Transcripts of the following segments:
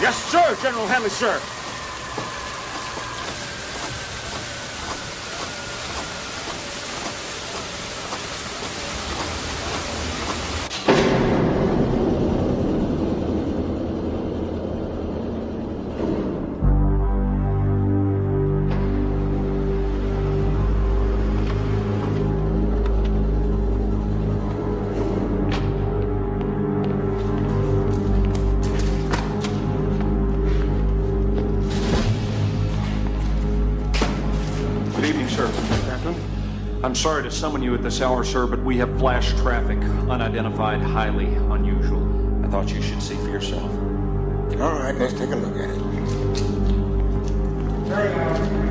Yes, sir, General Hanley, sir. I'm sorry to summon you at this hour, sir, but we have flash traffic, unidentified, highly unusual. I thought you should see for yourself. All right, let's take a look at it. Very well.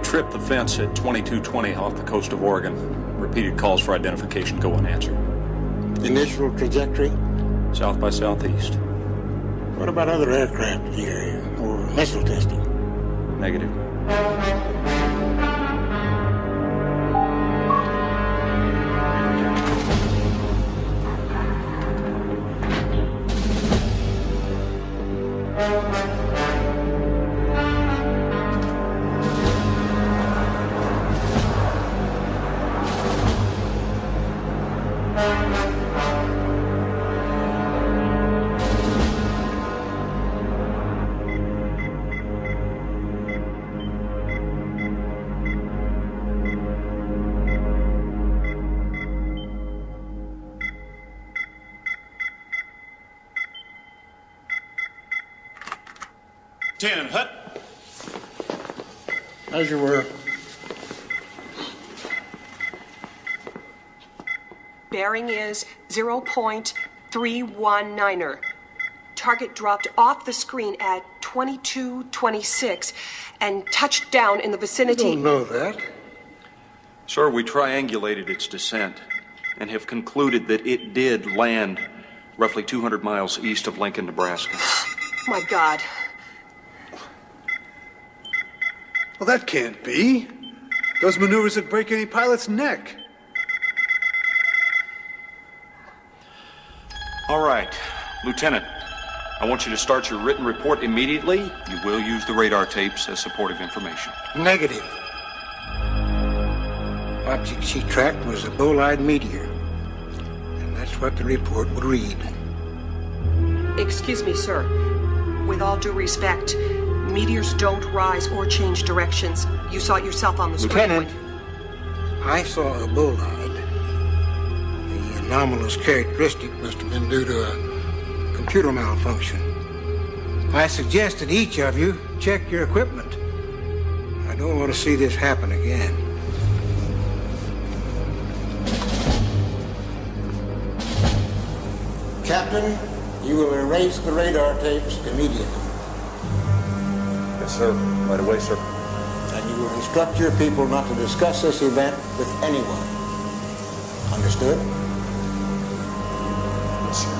Tripped the fence at 2220 off the coast of Oregon. Repeated calls for identification go unanswered. Initial trajectory? South by southeast. What about other aircraft in the area or missile testing? Negative. Lieutenant Hutt. As you were. Bearing is 0.319er. Target dropped off the screen at 2226 and touched down in the vicinity. You don't know that. Sir, we triangulated its descent and have concluded that it did land roughly 200 miles east of Lincoln, Nebraska. My God. Well, that can't be. Those maneuvers would break any pilot's neck. All right, Lieutenant, I want you to start your written report immediately. You will use the radar tapes as supportive information. Negative. Object she tracked was a bolide meteor. And that's what the report would read. Excuse me, sir. With all due respect, meteors don't rise or change directions. You saw it yourself on the screen. Lieutenant, I saw a bolide. The anomalous characteristic must have been due to a computer malfunction. I suggest that each of you check your equipment. I don't want to see this happen again. Captain, you will erase the radar tapes immediately. Yes, sir. Right away, sir. And you will instruct your people not to discuss this event with anyone. Understood? Yes, sir.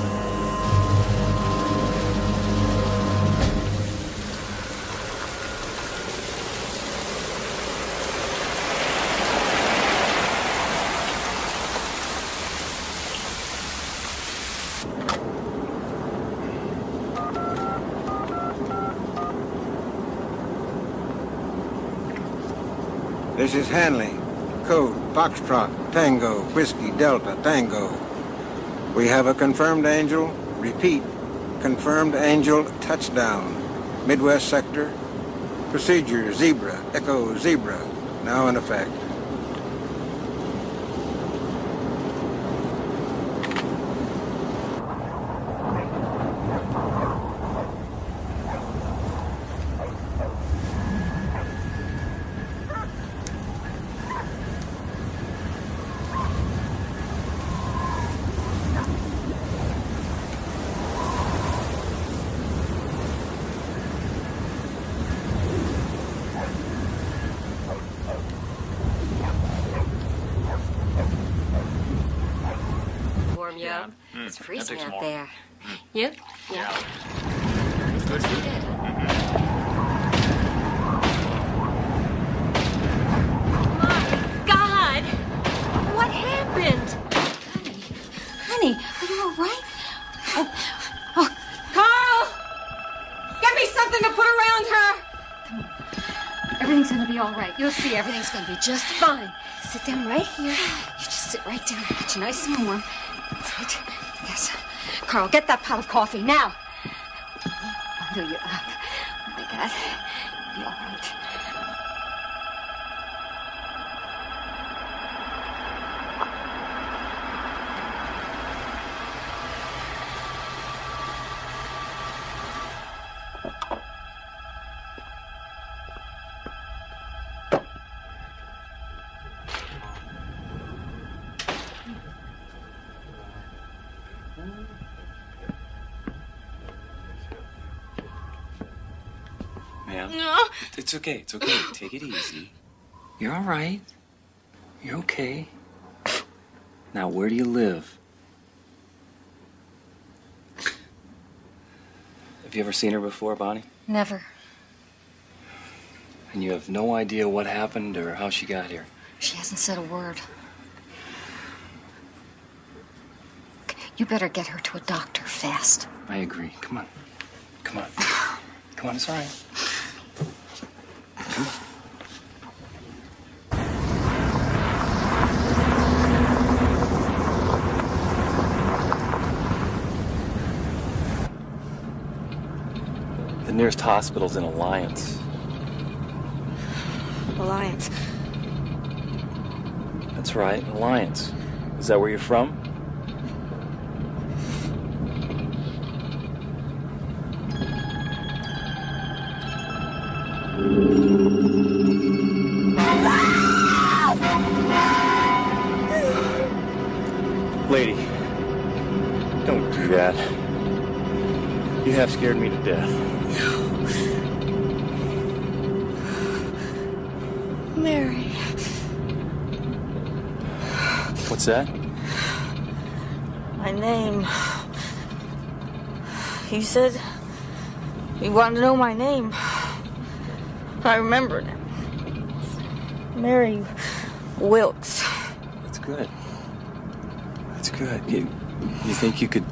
This is Hanley. Code Foxtrot, Tango, Whiskey, Delta, Tango. We have a confirmed angel. Repeat, confirmed angel touchdown. Midwest sector. Procedure, Zebra, Echo, Zebra. Now in effect. It's freezing takes out more. there. You? Yeah. Good. You did. My God! What happened? Honey, are you all right? Oh, Carl! Get me something to put around her! everything's gonna be all right. You'll see, everything's gonna be just fine. Sit down right here. You just sit right down. Get you nice and warm. That's right. Yes. Carl, get that pot of coffee now. Bundle you up. Oh my God. You'll be all right. Ma'am? It's okay. It's okay. Take it easy. You're all right. You're okay. Now, where do you live? Have you ever seen her before, Bonnie? Never. And you have no idea what happened or how she got here? She hasn't said a word. You better get her to a doctor fast. I agree. Come on. Come on. Come on, it's all right. Come on. The nearest hospital's in Alliance. Alliance. That's right, Alliance. Is that where you're from? Lady, don't do that. You have scared me to death. Mary. What's that? My name. You said you wanted to know my name. I remember now. Mary Wilkes. That's good. That's good. You think you could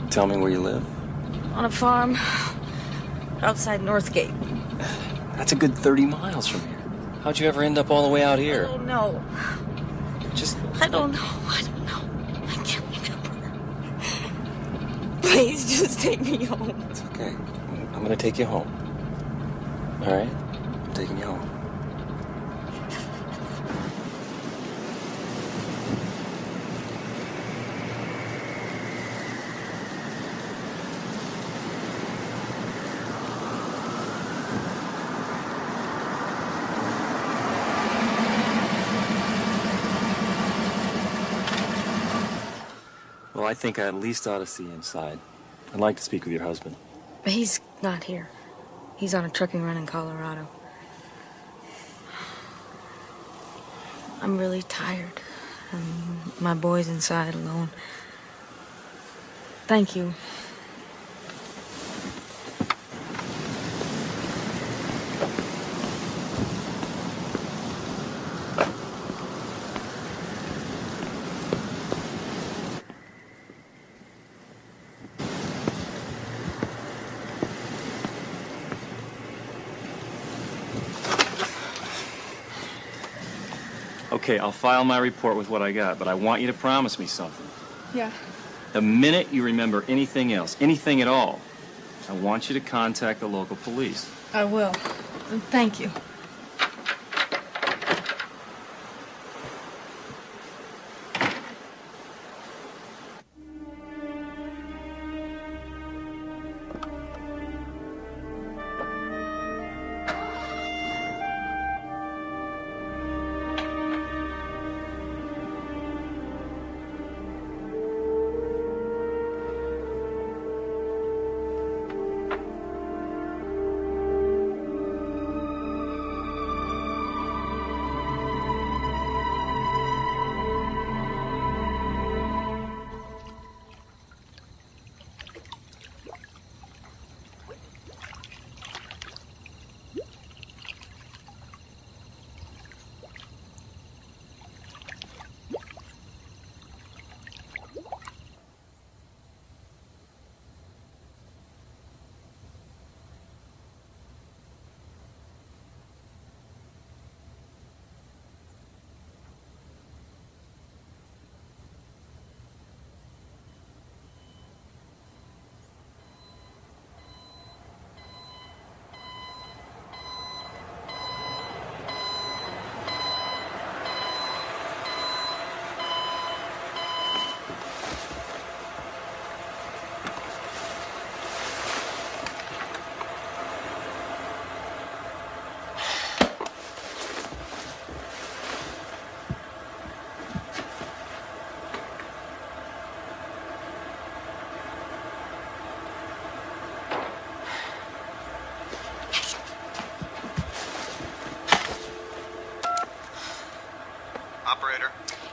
tell me where you live? On a farm outside Northgate. That's a good 30 miles from here. How'd you ever end up all the way out I here? don't know. Just... I don't know. I can't remember. Please just take me home. It's okay. I'm gonna take you home. All right? I'm taking you home. Well, I think I at least ought to see you inside. I'd like to speak with your husband. But he's not here. He's on a trucking run in Colorado. I'm really tired. And my boy's inside alone. Thank you. Okay, I'll file my report with what I got, but I want you to promise me something. Yeah. The minute you remember anything else, anything at all, I want you to contact the local police. I will. Thank you.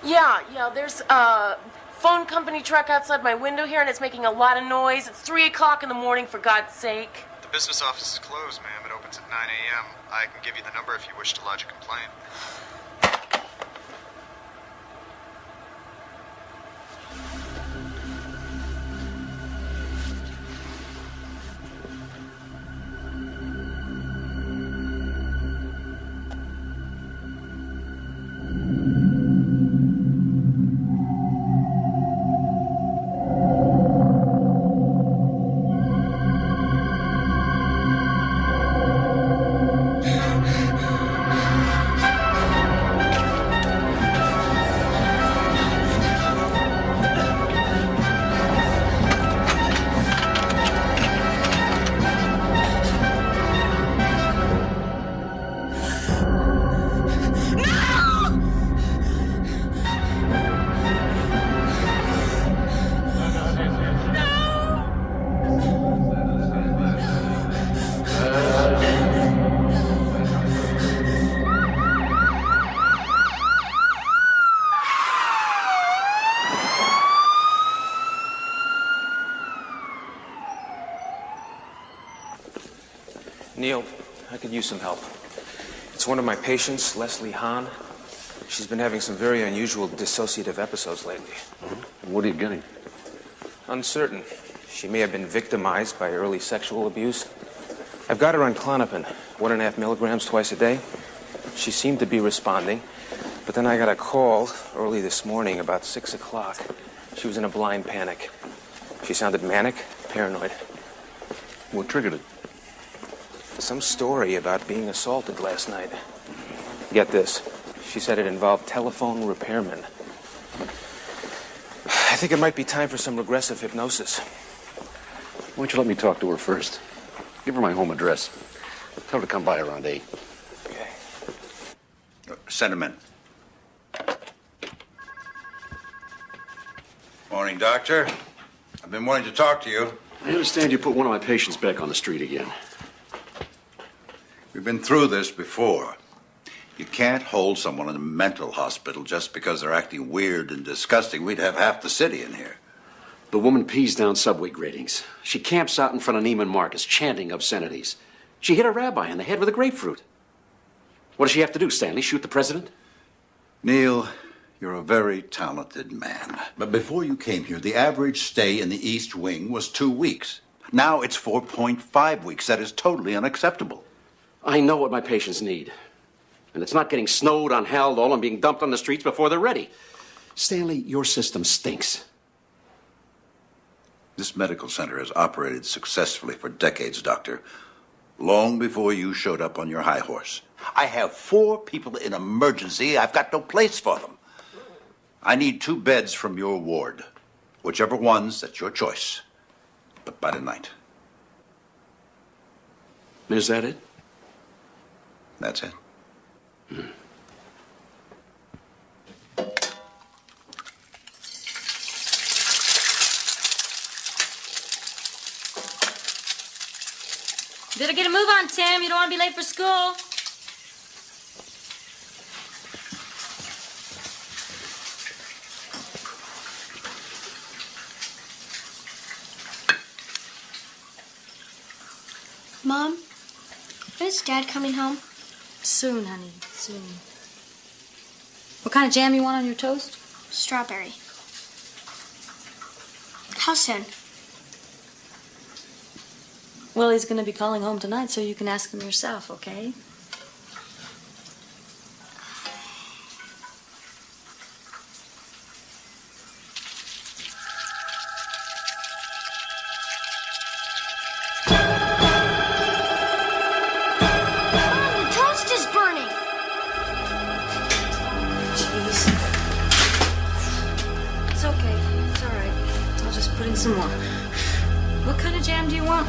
Yeah, there's a phone company truck outside my window here, and it's making a lot of noise. It's 3 o'clock in the morning, for God's sake. The business office is closed, ma'am. It opens at 9 a.m. I can give you the number if you wish to lodge a complaint. Neil, I could use some help. It's one of my patients, Leslie Hahn. She's been having some very unusual dissociative episodes lately. What are you getting? Uncertain. She may have been victimized by early sexual abuse. I've got her on Klonopin, 1.5 milligrams twice a day. She seemed to be responding, but then I got a call early this morning about 6 o'clock. She was in a blind panic. She sounded manic, paranoid. What triggered it? Some story about being assaulted last night. Get this. She said it involved telephone repairmen. I think it might be time for some regressive hypnosis. Why don't you let me talk to her first? Give her my home address. Tell her to come by around 8. Okay. Send him in. Morning, Doctor. I've been wanting to talk to you. I understand you put one of my patients back on the street again. We've been through this before. You can't hold someone in a mental hospital just because they're acting weird and disgusting. We'd have half the city in here. The woman pees down subway gratings. She camps out in front of Neiman Marcus, chanting obscenities. She hit a rabbi in the head with a grapefruit. What does she have to do, Stanley? Shoot the president? Neil, you're a very talented man. But before you came here, the average stay in the East Wing was 2 weeks. Now it's 4.5 weeks. That is totally unacceptable. I know what my patients need. And it's not getting snowed on Haldol and being dumped on the streets before they're ready. Stanley, your system stinks. This medical center has operated successfully for decades, Doctor. Long before you showed up on your high horse. I have 4 people in emergency. I've got no place for them. I need 2 beds from your ward. Whichever ones, that's your choice. But by tonight. Is that it? That's it. Better get a move on, Tim. You don't want to be late for school. Mom, is Dad coming home? Soon, honey, soon. What kind of jam you want on your toast? Strawberry. How soon? Well, he's going to be calling home tonight, so you can ask him yourself, okay? Some more. What kind of jam do you want?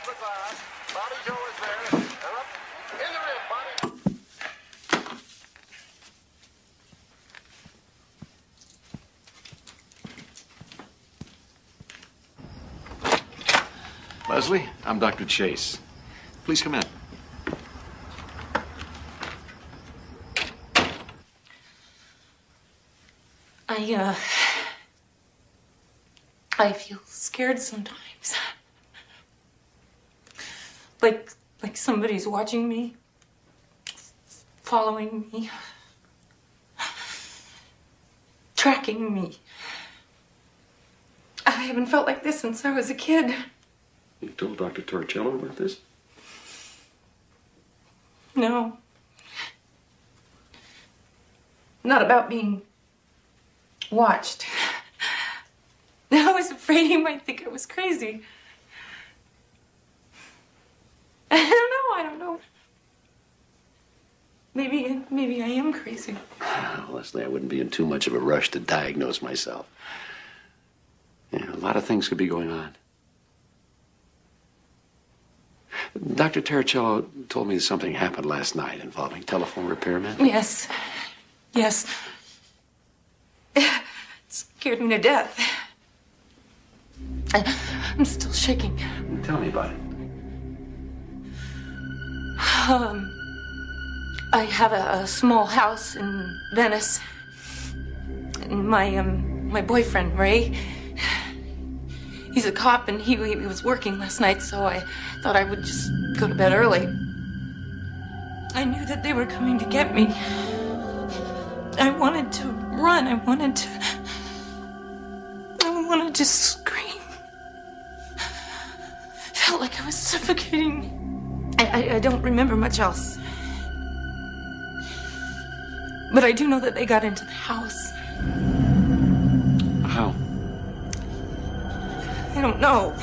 the glass. Bobby Joe is there. And up in the rib, Bobby. Leslie, I'm Dr. Chase. Please come in. I feel scared sometimes. Like somebody's watching me, following me, tracking me. I haven't felt like this since I was a kid. You told Dr. Torricello about this? No. Not about being watched. I was afraid he might think I was crazy. I don't know. Maybe I am crazy. Leslie, I wouldn't be in too much of a rush to diagnose myself. Yeah, a lot of things could be going on. Dr. Torricello told me something happened last night involving telephone repairmen. Yes. Yes. It scared me to death. I'm still shaking. Tell me about it. I have a small house in Venice. And my boyfriend, Ray, he's a cop and he was working last night, so I thought I would just go to bed early. I knew that they were coming to get me. I wanted to run. I wanted to scream. Felt like I was suffocating. I don't remember much else. But I do know that they got into the house. How? I don't know.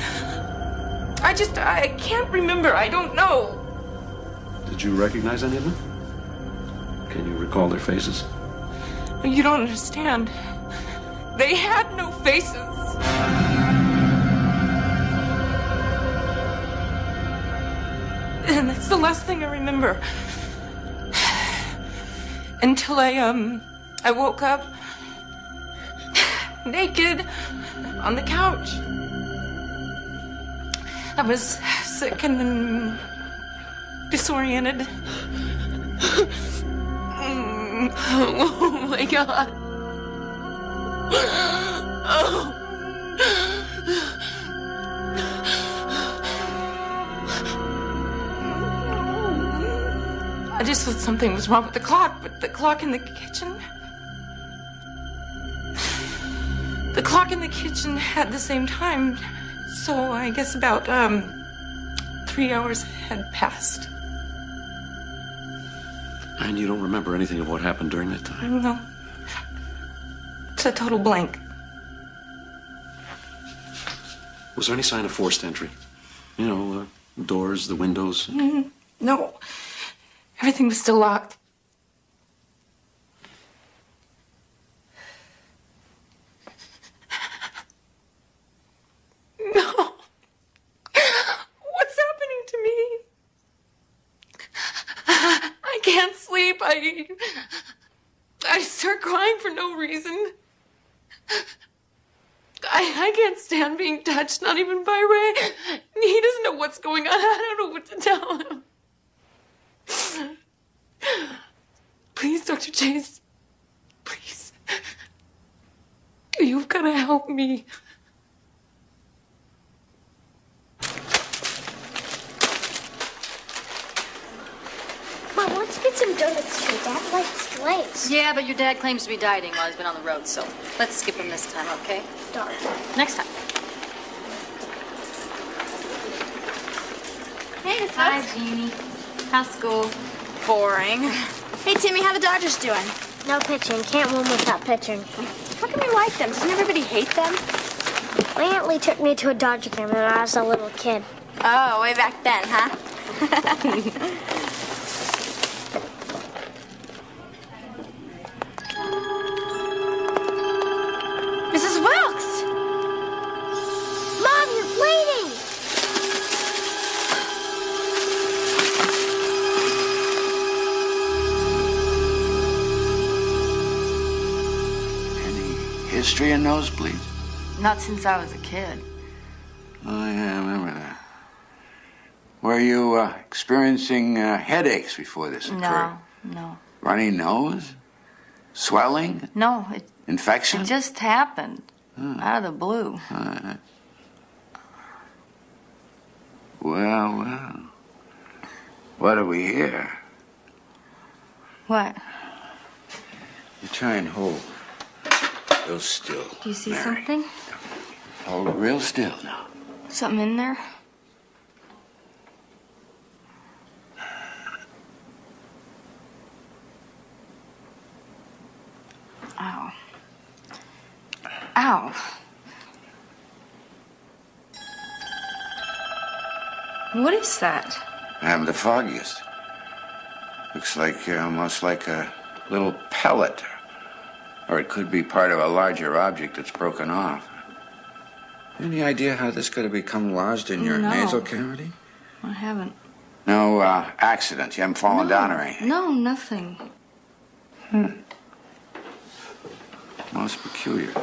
I can't remember. I don't know. Did you recognize any of them? Can you recall their faces? You don't understand. They had no faces. And that's the last thing I remember. Until I woke up naked on the couch. I was sick and then disoriented. Oh my God. Oh. I just thought something was wrong with the clock, but the clock in the kitchen... The clock in the kitchen had the same time, so I guess about, 3 hours had passed. And you don't remember anything of what happened during that time? No. It's a total blank. Was there any sign of forced entry? You know, doors, the windows? No. Everything was still locked. No. What's happening to me? I can't sleep. I start crying for no reason. I can't stand being touched, not even by Ray. He doesn't know what's going on. I don't know what to tell him. Please, Dr. Chase. Please. You've got to help me. Mom, let's get some donuts too. Dad likes delays. Yeah, but your dad claims to be dieting while he's been on the road, so let's skip him this time, okay? Darn. Next time. Hey, Miss Hi, Fox. Jeannie. How's school? Boring. Hey, Timmy, how the Dodgers doing? No pitching. Can't win without pitching. How come you like them? Doesn't everybody hate them? My Aunt Lee took me to a Dodger game when I was a little kid. Oh, way back then, huh? Mrs. Wilkes! Mom, you're bleeding! history of nosebleeds? Not since I was a kid. Oh, yeah, I remember that. Were you experiencing headaches before this occurred? No. Runny nose? Swelling? No, Infection? it just happened. Out of the blue. Well. What do we hear? What? You try and hold real still. Do you see Mary. something? Hold real still now. Something in there? Ow. Ow. What is that? I haven't the foggiest. Looks like almost like a little pellet. Or it could be part of a larger object that's broken off. Any idea how this could have become lodged in your nasal cavity? I haven't. No accident. You haven't fallen down or anything? No, nothing. Most peculiar.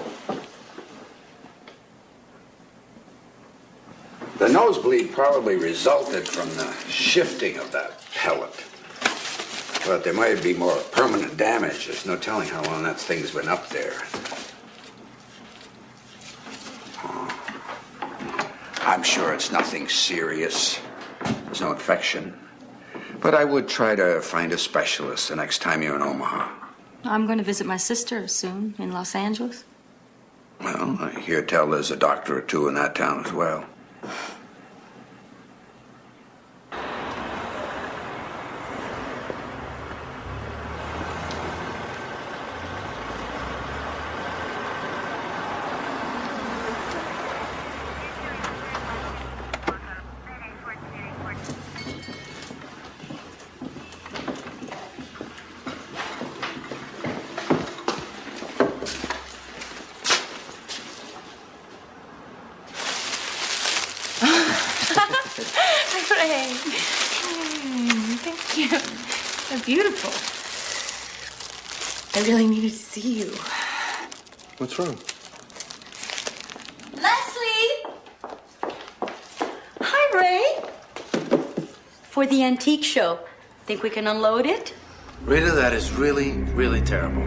The nosebleed probably resulted from the shifting of that pellet. But there might be more permanent damage. There's no telling how long that thing's been up there. I'm sure it's nothing serious. There's no infection. But I would try to find a specialist the next time you're in Omaha. I'm going to visit my sister soon in Los Angeles. Well, I hear tell there's a doctor or two in that town as well. Ray. Thank you. They're beautiful. I really needed to see you. What's wrong? Leslie! Hi, Ray. For the antique show. Think we can unload it? Rita, that is really, really terrible.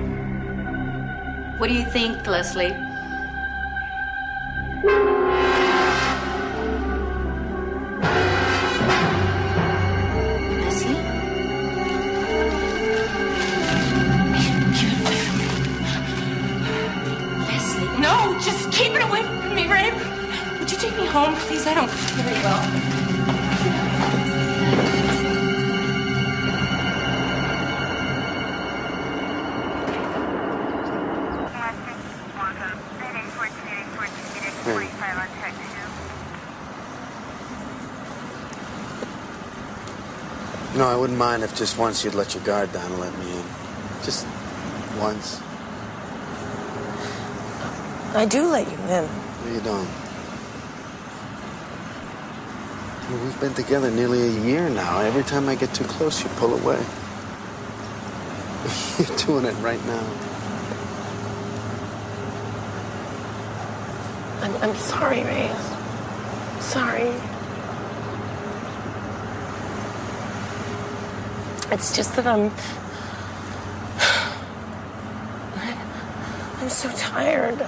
What do you think, Leslie? No, just keep it away from me, Ray. Would you take me home, please? I don't feel very well. You know, I wouldn't mind if just once you'd let your guard down and let me in. Just once. I do let you in. No, you don't. Well, we've been together nearly a year now. Every time I get too close, you pull away. You're doing it right now. I'm sorry, Ray. Sorry. It's just that I'm so tired.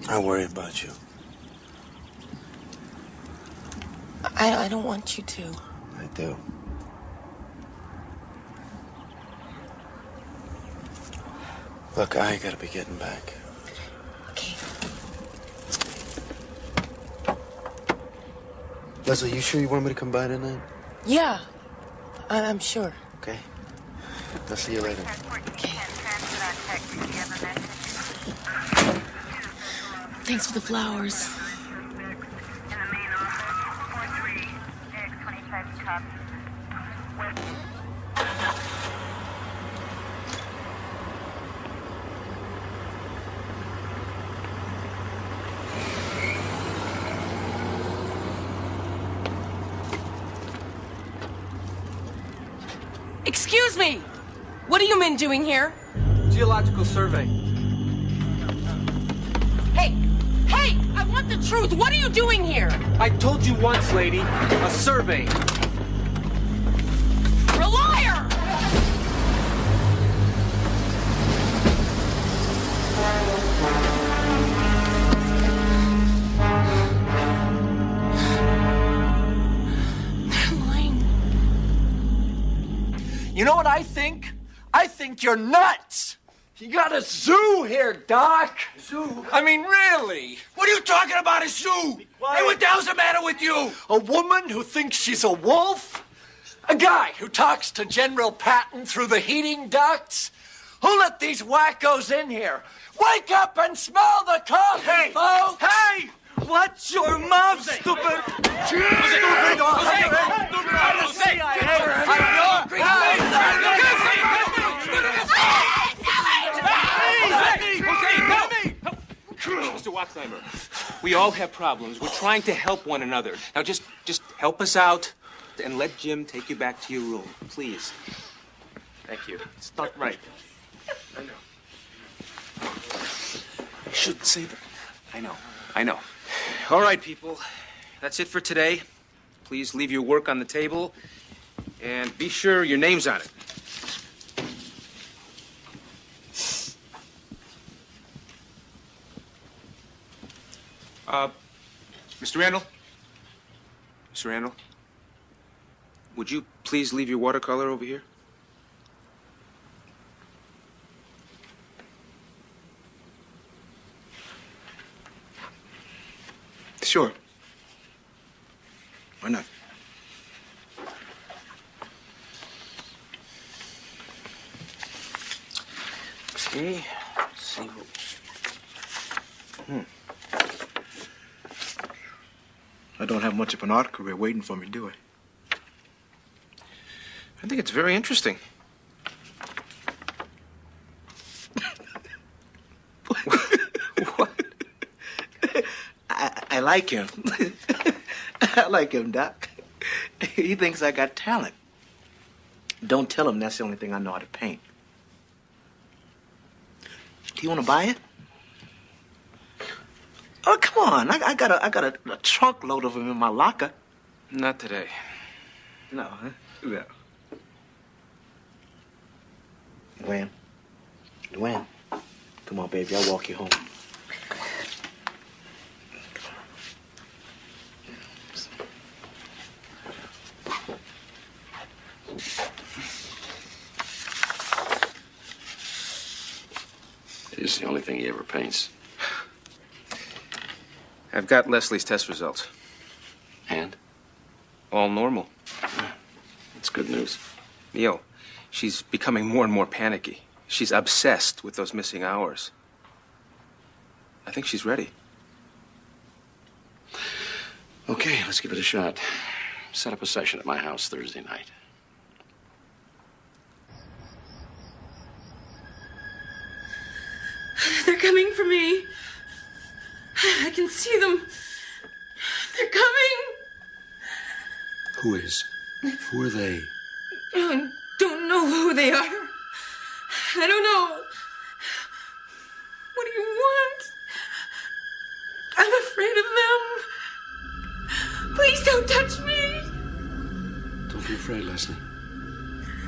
I worry about you. I don't want you to. I do. Look, I gotta be getting back. Okay. Leslie, you sure you want me to come by tonight? Yeah, I'm sure. Okay. I'll see you later. Thanks for the flowers. Excuse me! What are you men doing here? Geological survey. Hey! Hey! I want the truth! What are you doing here? I told you once, lady. A survey. You're a liar! You know what I think? I think you're nuts! You got a zoo here, Doc. Zoo? I mean, really? What are you talking about, a zoo? Hey, what the hell's the matter with you? A woman who thinks she's a wolf? A guy who talks to General Patton through the heating ducts? Who let these wackos in here? Wake up and smell the coffee, folks! Hey! Watch your mouth, stupid! Stupid! Mr. Watzheimer, we all have problems. We're trying to help one another. Now just help us out and let Jim take you back to your room, please. Thank you. It's not right. I know. I shouldn't say that. I know. All right, people. That's it for today. Please leave your work on the table and be sure your name's on it. Mr. Randall? Mr. Randall? Would you please leave your watercolor over here? Sure. Why not? Okay. Let's see what... I don't have much of an art career waiting for me, do I? I think it's very interesting. What? I like him. I like him, Doc. He thinks I got talent. Don't tell him that's the only thing I know how to paint. Do you want to buy it? Oh, come on. I got a trunk load of them in my locker. Not today. No, huh? No. Luann, come on, baby. I'll walk you home. It is the only thing he ever paints. I've got Leslie's test results. And? All normal. That's good news. Neil, she's becoming more and more panicky. She's obsessed with those missing hours. I think she's ready. Okay, let's give it a shot. Set up a session at my house Thursday night. They're coming for me. I can see them. They're coming. Who is? Who are they? I don't know who they are. I don't know. What do you want? I'm afraid of them. Please don't touch me. Don't be afraid, Leslie.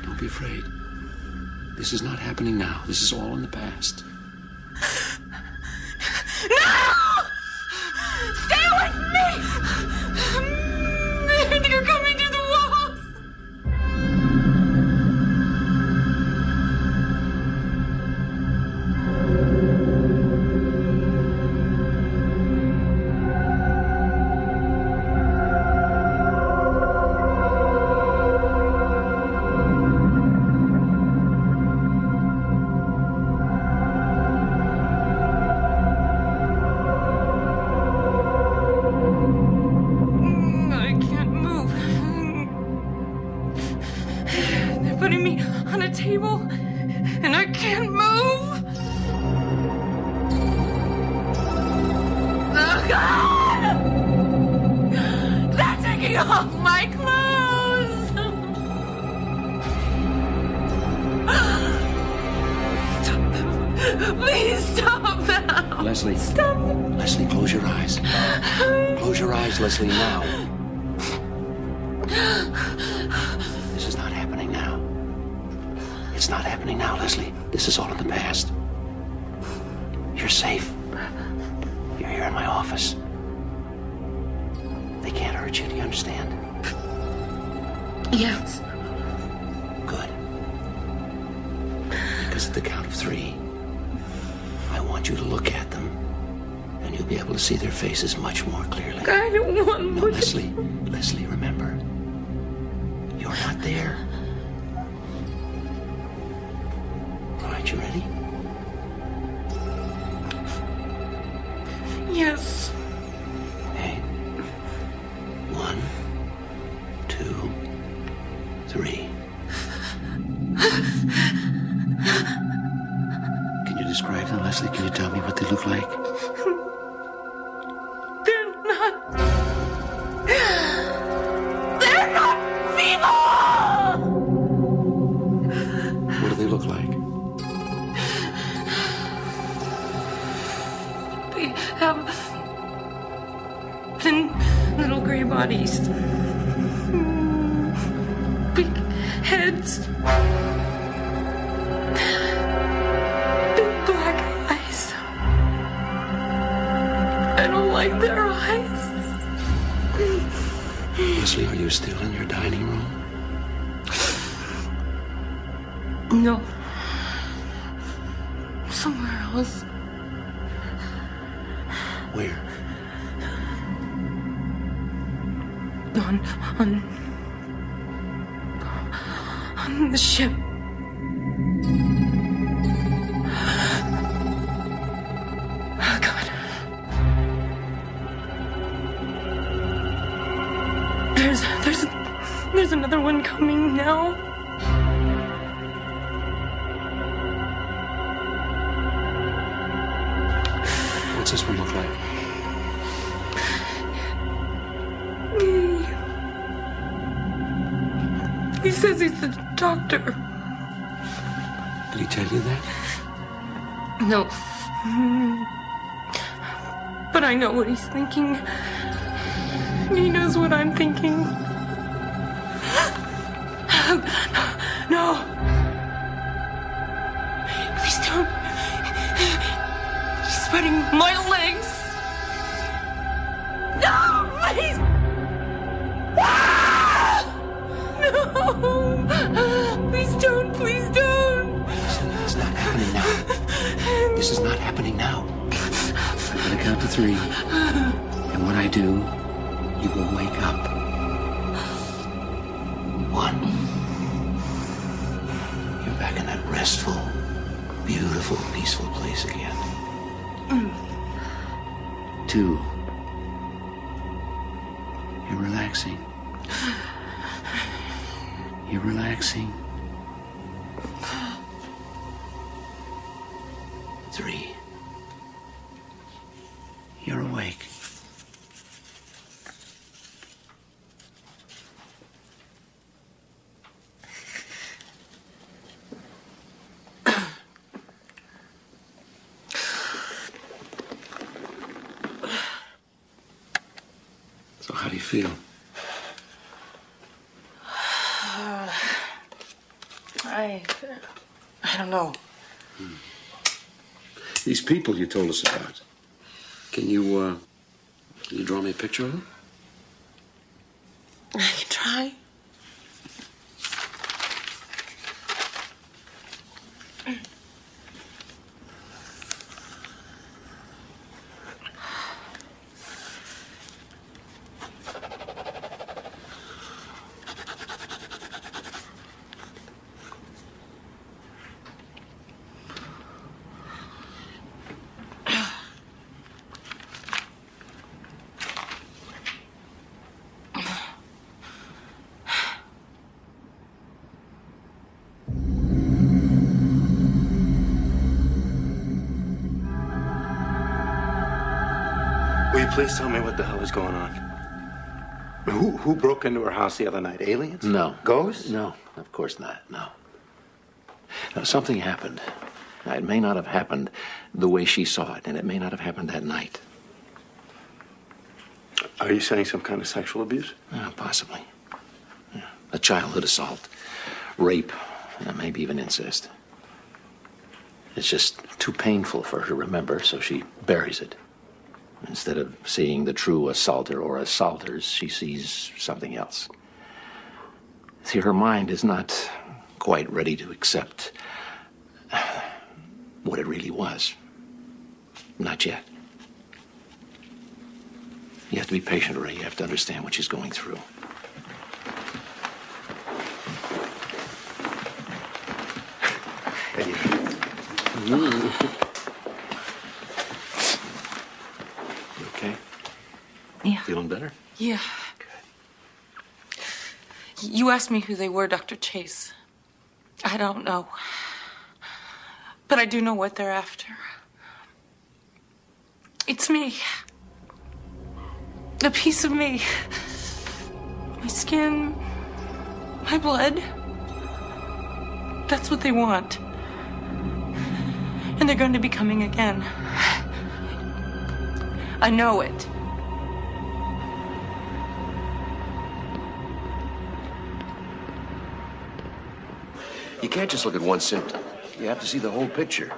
Don't be afraid. This is not happening now. This is all in the past. No! Stay away from me! You're coming through the walls! And I can't move. Oh, God! They're taking off my clothes. Please stop now. Leslie. Stop. Leslie, close your eyes. Close your eyes, Leslie, now. This is not happening now. It's not happening now, Leslie. This is all in the past. You're safe. You're here in my office. They can't hurt you, do you understand? Yes. Good. Because at the count of 3, I want you to look at them, and you'll be able to see their faces much more clearly. I don't want No, Leslie. Leslie, remember. You're not there. All right, you ready? Yes. Okay. 1, 2, 3. Can you describe them, Leslie? Can you tell me what they look like? They're not people! What do they look like? They have thin little gray bodies. Big heads. Big black eyes. I don't like their eyes. Leslie, are you still in your dining room? No. Somewhere else. Where? On the ship. Oh, God. There's another one coming now. What's this one look like? He says he's the doctor. Did he tell you that? No. But I know what he's thinking. He knows what I'm thinking. No. Please don't. He's spreading my legs. No, please. No! Please don't, please don't! It's not happening now. This is not happening now. I'm gonna count to 3. And when I do, you will wake up. 1. You're back in that restful, beautiful, peaceful place again. 2. You're relaxing. You're relaxing. 3. You're awake. So how do you feel? I don't know. These people you told us about. Can you draw me a picture of them? I can try. Will you please tell me what the hell is going on? Who broke into her house the other night? Aliens? No. Ghosts? No, of course not. No. Now, something happened. It may not have happened the way she saw it, and it may not have happened that night. Are you saying some kind of sexual abuse? Possibly. A childhood assault, rape, maybe even incest. It's just too painful for her to remember, so she buries it. Instead of seeing the true assaulter or assaulters, she sees something else. See, her mind is not quite ready to accept what it really was. Not yet. You have to be patient, Ray. You have to understand what she's going through. You okay? Yeah. Feeling better? Yeah. You asked me who they were, Dr. Chase. I don't know. But I do know what they're after. It's me. A piece of me. My skin. My blood. That's what they want. And they're going to be coming again. I know it. You can't just look at one symptom. You have to see the whole picture.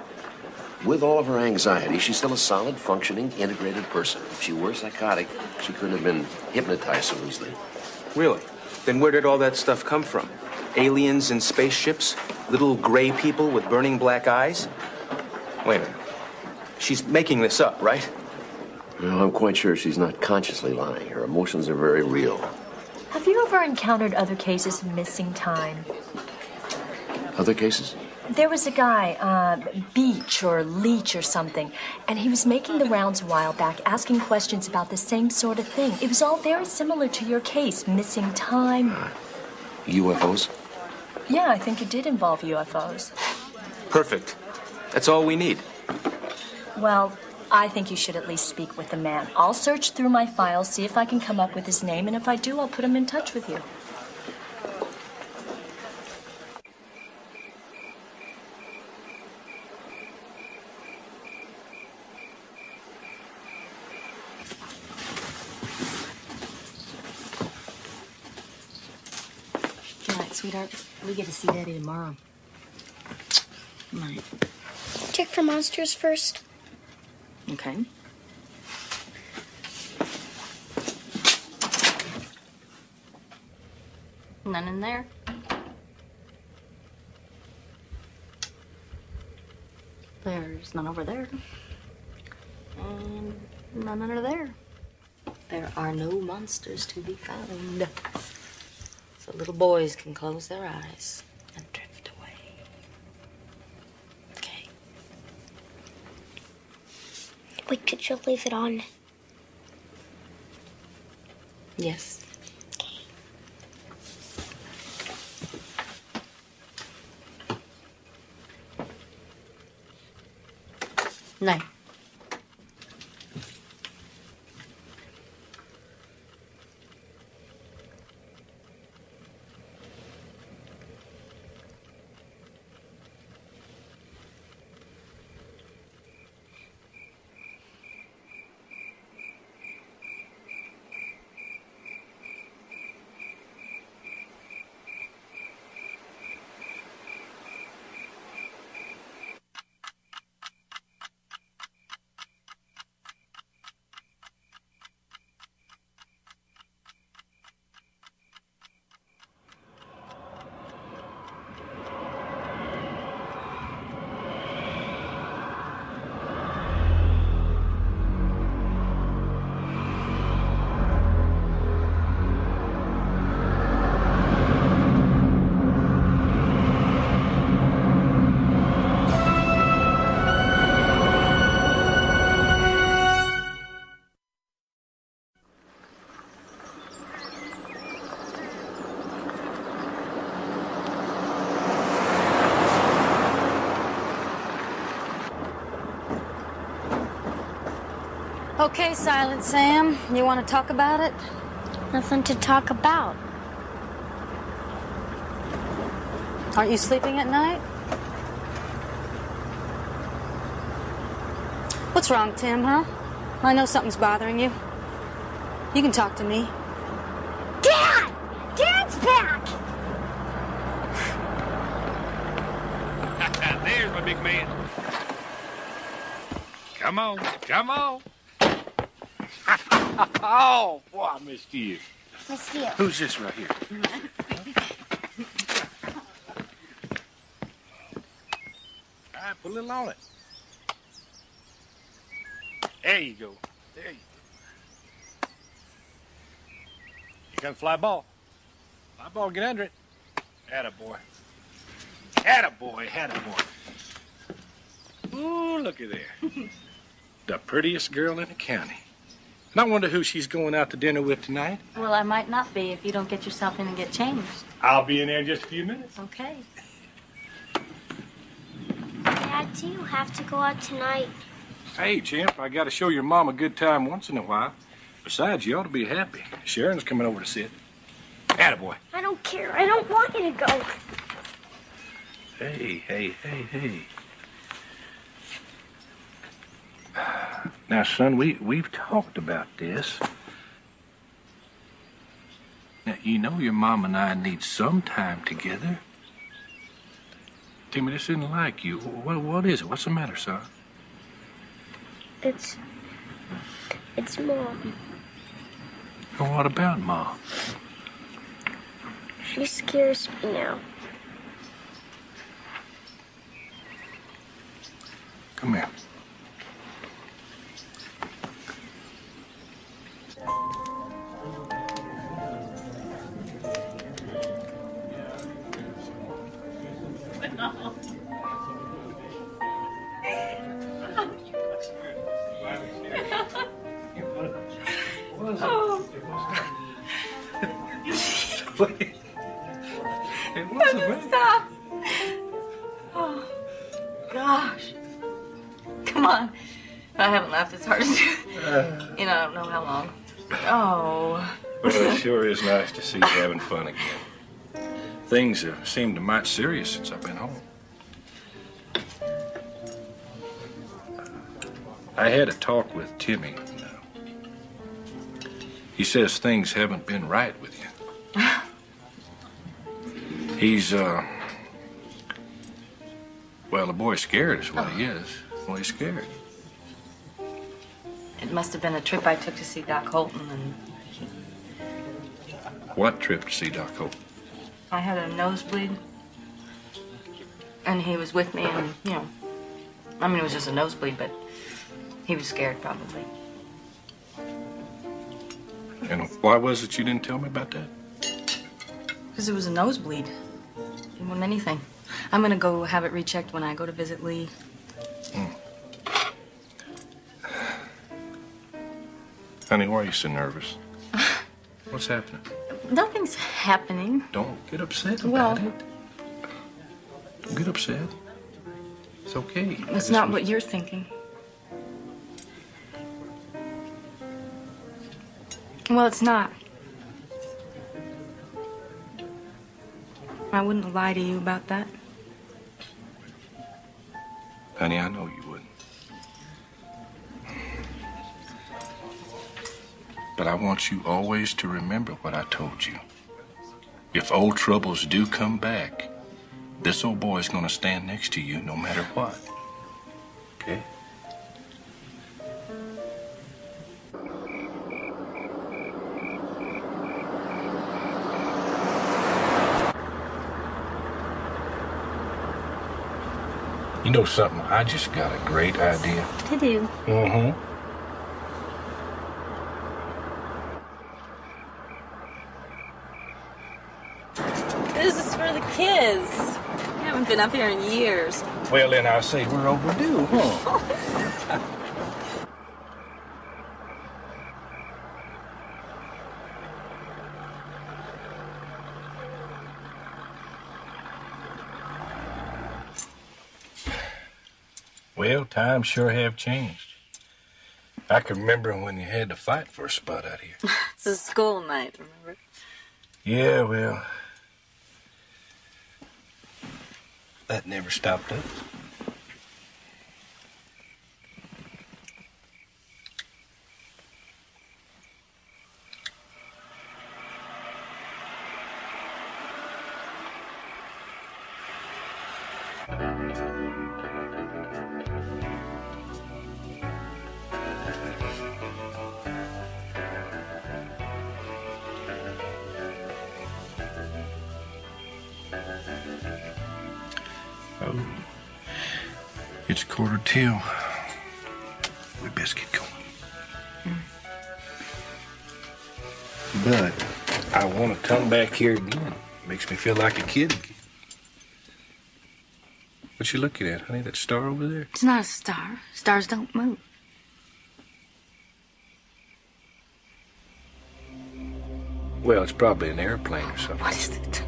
With all of her anxiety, she's still a solid, functioning, integrated person. If she were psychotic, she couldn't have been hypnotized so easily. Really? Then where did all that stuff come from? Aliens in spaceships? Little gray people with burning black eyes? Wait a minute. She's making this up, right? No, I'm quite sure she's not consciously lying. Her emotions are very real. Have you ever encountered other cases of missing time? Other cases? There was a guy, Beach or Leach or something, and he was making the rounds a while back, asking questions about the same sort of thing. It was all very similar to your case, missing time. UFOs? Yeah, I think it did involve UFOs. Perfect. That's all we need. Well, I think you should at least speak with the man. I'll search through my files, see if I can come up with his name, and if I do, I'll put him in touch with you. Good night, sweetheart. We get to see Daddy tomorrow. Good night. Check for monsters first. Okay. None in there. There's none over there. And none under there. There are no monsters to be found. So little boys can close their eyes and drift away. Okay. Wait, could you leave it on? Yes. Night. Okay, Silent Sam, you want to talk about it? Nothing to talk about. Aren't you sleeping at night? What's wrong, Tim, huh? I know something's bothering you. You can talk to me. Dad! Dad's back! There's my big man. Come on, come on. Oh, boy, I missed you. Missed you. Who's this right here? All right, put a little on it. There you go. There you go. Here comes fly ball. Fly ball, get under it. Attaboy. Attaboy, attaboy. Ooh, look at there. The prettiest girl in the county. And I wonder who she's going out to dinner with tonight. Well, I might not be if you don't get yourself in and get changed. I'll be in there in just a few minutes. Okay. Dad, do you have to go out tonight? Hey, champ, I got to show your mom a good time once in a while. Besides, you ought to be happy. Sharon's coming over to sit. Attaboy. I don't care. I don't want you to go. Hey. Now, son, we've talked about this. Now, you know your mom and I need some time together. Timmy, this isn't like you. What is it? What's the matter, son? It's Mom. Well, what about Mom? She scares me now. Come here. Stop. Oh, gosh. Come on. I haven't laughed as hard as you. I don't know how long. Oh. Well, it sure is nice to see you having fun again. Things have seemed mighty serious since I've been home. I had a talk with Timmy. He says things haven't been right with you. He's, well, the boy's scared is what he is. Well, he's scared. It must have been a trip I took to see Doc Holton, and What trip to see Doc Hope? I had a nosebleed, and he was with me, and, I mean, it was just a nosebleed, but he was scared, probably. And why was it you didn't tell me about that? Because it was a nosebleed. Didn't want anything. I'm gonna go have it rechecked when I go to visit Lee. Honey, why are you so nervous? What's happening? Nothing's happening. Don't get upset about Well, it. Don't get upset. It's okay. it's not what you're thinking. Well, it's not. I wouldn't lie to you about that. Honey, I know you wouldn't. But I want you always to remember what I told you. If old troubles do come back, this old boy's gonna stand next to you no matter what. Okay? You know something? I just got a great idea. I do. Mm-hmm. This is for the kids. I haven't been up here in years. Well, then I say we're overdue, huh? Well, times sure have changed. I can remember when you had to fight for a spot out here. It's a school night, remember? Yeah, well, that never stopped us. It's 1:45. We best get going. But I want to come back here again. Makes me feel like a kid again. What you looking at, honey? That star over there? It's not a star. Stars don't move. Well, it's probably an airplane or something. What is it?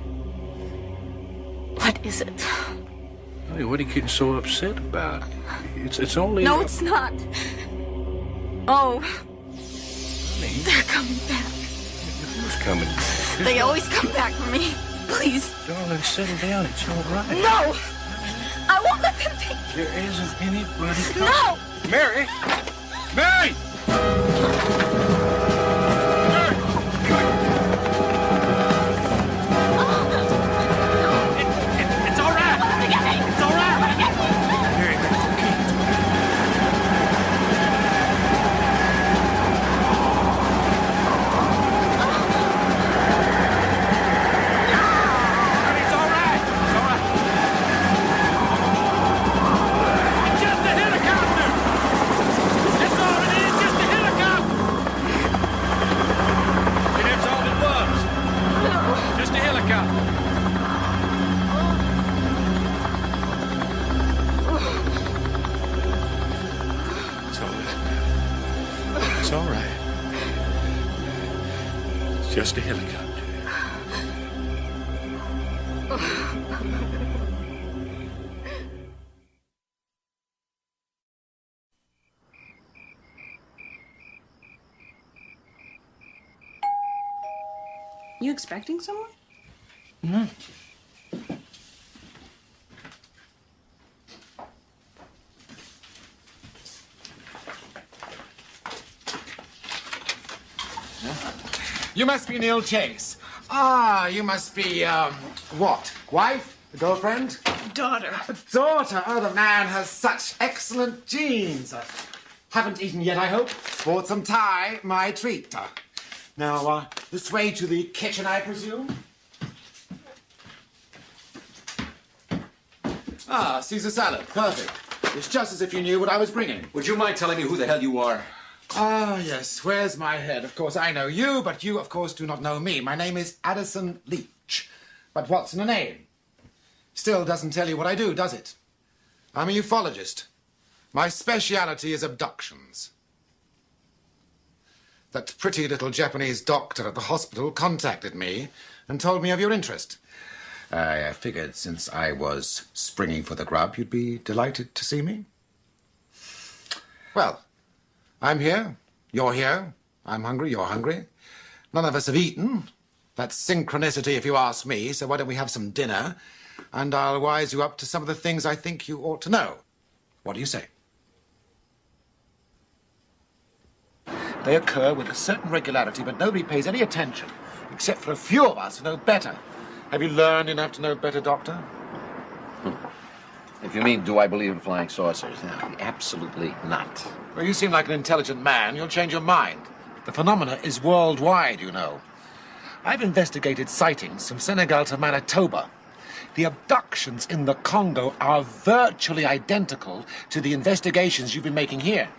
What is it? Honey, what are you getting so upset about? It's only... No, it's not. Oh. Honey. They're coming back. Who's coming back? They always come back for me. Please. Darling, settle down. It's all right. No! I won't let them take There isn't anybody coming. No! Mary! Mary! It's all right. It's all right. Mary, that's okay. It's all right. It's all right. It's just a helicopter. That's all it is, just a helicopter. And that's all it was. Just a helicopter. It's all right. It's all right. It's just a helicopter. You expecting someone? No. You must be Neil Chase. Ah, you must be, what? Wife? Girlfriend? Daughter. Daughter. Oh, the man has such excellent genes. Haven't eaten yet, I hope. Bought some Thai, my treat. Now, this way to the kitchen, I presume? Ah, Caesar salad. Perfect. It's just as if you knew what I was bringing. Would you mind telling me who the hell you are? Ah, yes. Where's my head? Of course, I know you, but you, of course, do not know me. My name is Addison Leach. But what's in a name? Still doesn't tell you what I do, does it? I'm a ufologist. My speciality is abductions. That pretty little Japanese doctor at the hospital contacted me and told me of your interest. I figured since I was springing for the grub, you'd be delighted to see me. Well, I'm here, you're here, I'm hungry, you're hungry. None of us have eaten. That's synchronicity if you ask me, so why don't we have some dinner, and I'll wise you up to some of the things I think you ought to know. What do you say? They occur with a certain regularity, but nobody pays any attention, except for a few of us who know better. Have you learned enough to know better, Doctor? If you mean, do I believe in flying saucers? No, absolutely not. Well, you seem like an intelligent man. You'll change your mind. The phenomena is worldwide, you know. I've investigated sightings from Senegal to Manitoba. The abductions in the Congo are virtually identical to the investigations you've been making here.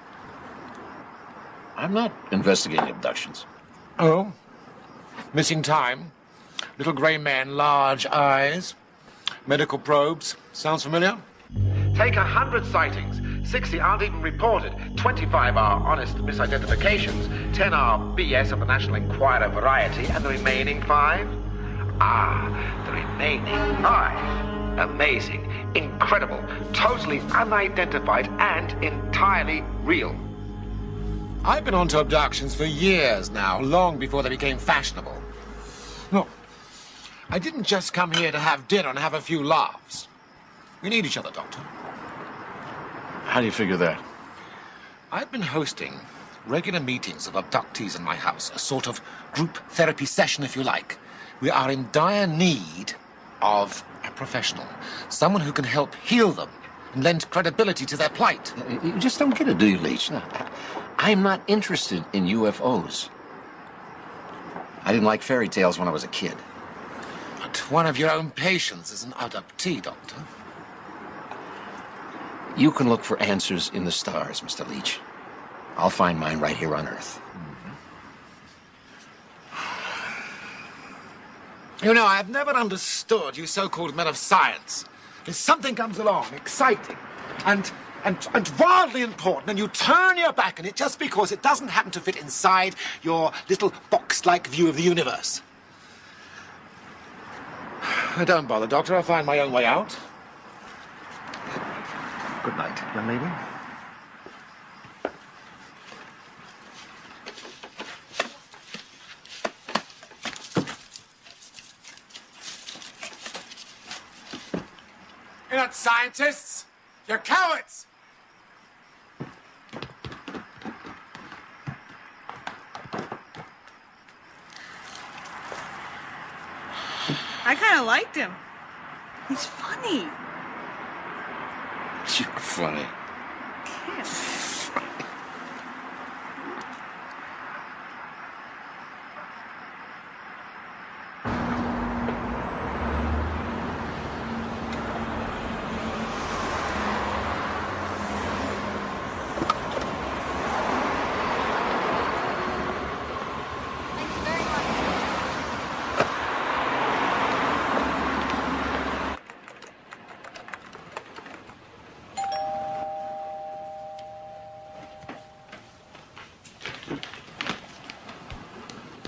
I'm not investigating abductions. Oh? Missing time? Little grey men, large eyes, medical probes. Sounds familiar? Take 100 sightings. 60 aren't even reported. 25 are honest misidentifications. 10 are BS of the National Enquirer variety. And the remaining 5? The remaining 5. Amazing, incredible, totally unidentified, and entirely real. I've been on to abductions for years now, long before they became fashionable. Look, I didn't just come here to have dinner and have a few laughs. We need each other, Doctor. How do you figure that? I've been hosting regular meetings of abductees in my house, a sort of group therapy session, if you like. We are in dire need of a professional, someone who can help heal them and lend credibility to their plight. You just don't get it, do you, Leach? No, I'm not interested in UFOs. I didn't like fairy tales when I was a kid. But one of your own patients is an abductee, Doctor. You can look for answers in the stars, Mr. Leach. I'll find mine right here on Earth. You know, I've never understood you so-called men of science. If something comes along, exciting, and wildly important, and you turn your back on it just because it doesn't happen to fit inside your little box-like view of the universe. Don't bother, Doctor. I'll find my own way out. Good night, young lady. You're not scientists. You're cowards. I kind of liked him. He's funny. You're funny.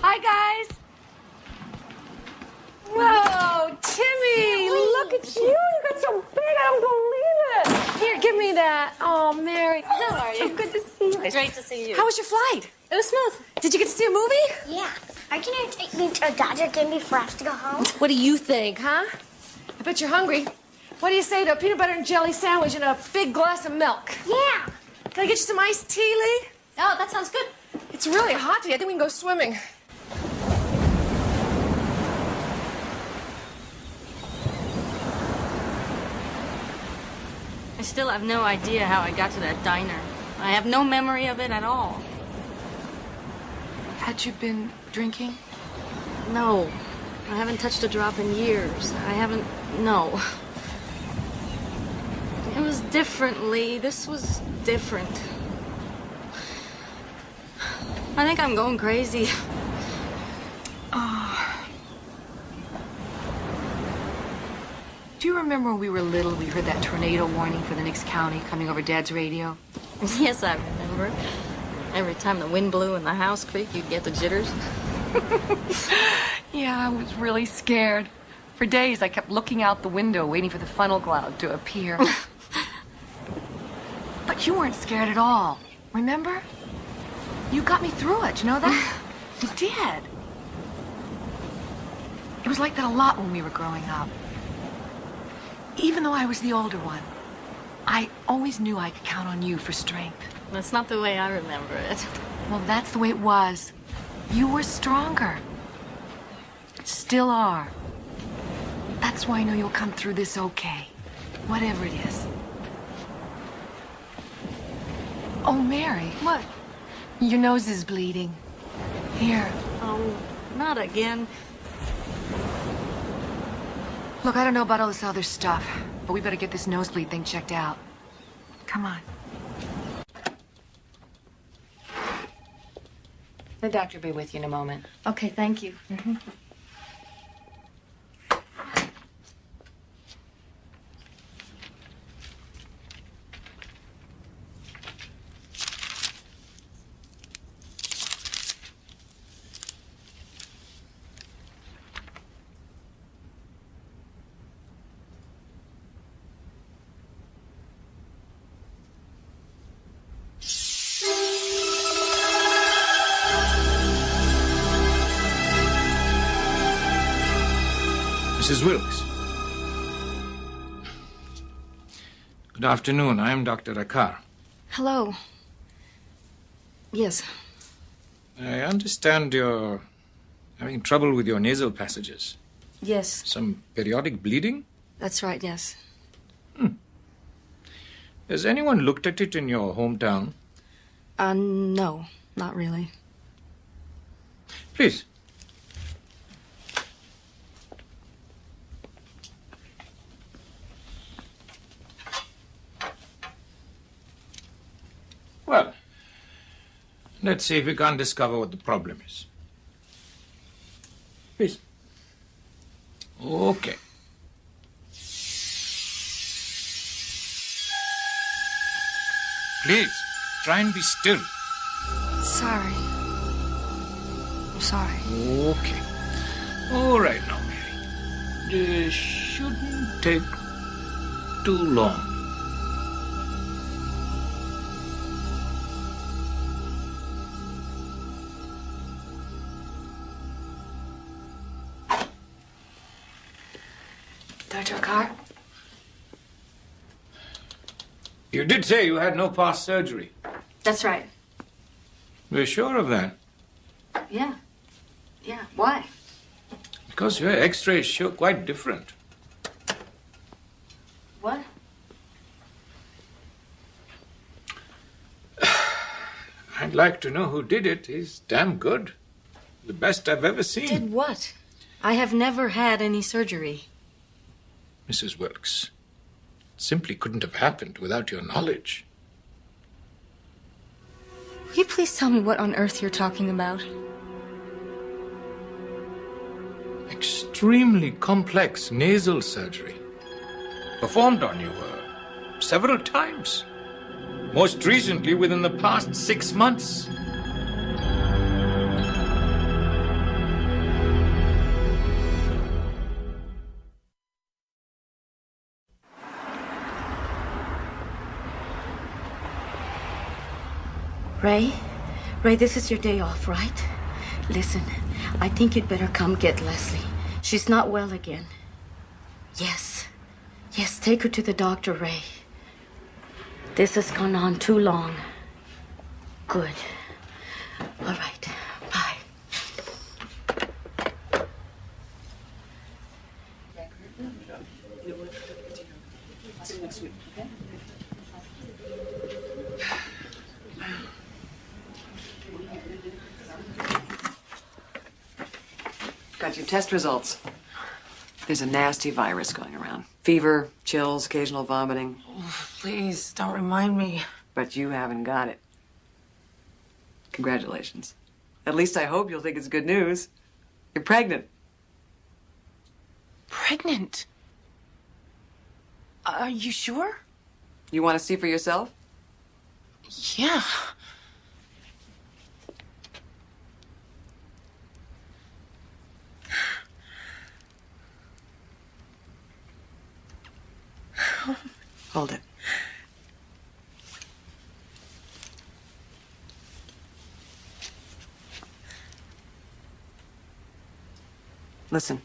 Hi, guys. Whoa, Timmy, look at you. You got so big, I don't believe it. Here, give me that. Oh, Mary. How are you? So good to see you. Great to see you. How was your flight? It was smooth. Did you get to see a movie? Yeah. Are you gonna take me to a Dodger game before I have to go home? What do you think, huh? I bet you're hungry. What do you say to a peanut butter and jelly sandwich and a big glass of milk? Yeah. Can I get you some iced tea, Lee? Oh, that sounds good. It's really hot today. I think we can go swimming. I still have no idea how I got to that diner. I have no memory of it at all. Had you been drinking? No. I haven't touched a drop in years. I haven't... No. It was different, Lee. This was different. I think I'm going crazy. Do you remember when we were little, we heard that tornado warning for the next county coming over Dad's radio? Yes, I remember. Every time the wind blew and the house creaked, you'd get the jitters. Yeah, I was really scared. For days, I kept looking out the window, waiting for the funnel cloud to appear. But you weren't scared at all, remember? You got me through it, you know that? You did. It was like that a lot when we were growing up. Even though I was the older one, I always knew I could count on you for strength. That's not the way I remember it. Well, that's the way it was. You were stronger. Still are. That's why I know you'll come through this okay. Whatever it is. Oh, Mary. What? Your nose is bleeding. Here. Oh, not again. Look, I don't know about all this other stuff, but we better get this nosebleed thing checked out. Come on. The doctor will be with you in a moment. Okay, thank you. Mrs. Wilkes. Good afternoon. I am Dr. Akar. Hello. Yes. I understand you're having trouble with your nasal passages. Yes. Some periodic bleeding? That's right, yes. Has anyone looked at it in your hometown? No, not really. Please. Let's see if we can discover what the problem is. Please. Okay. Please, try and be still. Sorry. I'm sorry. Okay. All right now, Mary. This shouldn't take too long. Dr. Carr? You did say you had no past surgery. That's right. We're sure of that. Yeah. Yeah. Why? Because your x-rays show quite different. What? I'd like to know who did it. He's damn good. The best I've ever seen. Did what? I have never had any surgery. Mrs. Wilkes, it simply couldn't have happened without your knowledge. Will you please tell me what on earth you're talking about? Extremely complex nasal surgery. Performed on you several times. Most recently within the past 6 months. Ray, this is your day off, right? Listen, I think you'd better come get Leslie. She's not well again. Yes, take her to the doctor, Ray. This has gone on too long. Good. All right, bye. Got your test results. There's a nasty virus going around. Fever, chills, occasional vomiting. Please, don't remind me. But you haven't got it. Congratulations. At least I hope you'll think it's good news. You're pregnant. Pregnant? Are you sure? You want to see for yourself? Yeah. Hold it. Listen.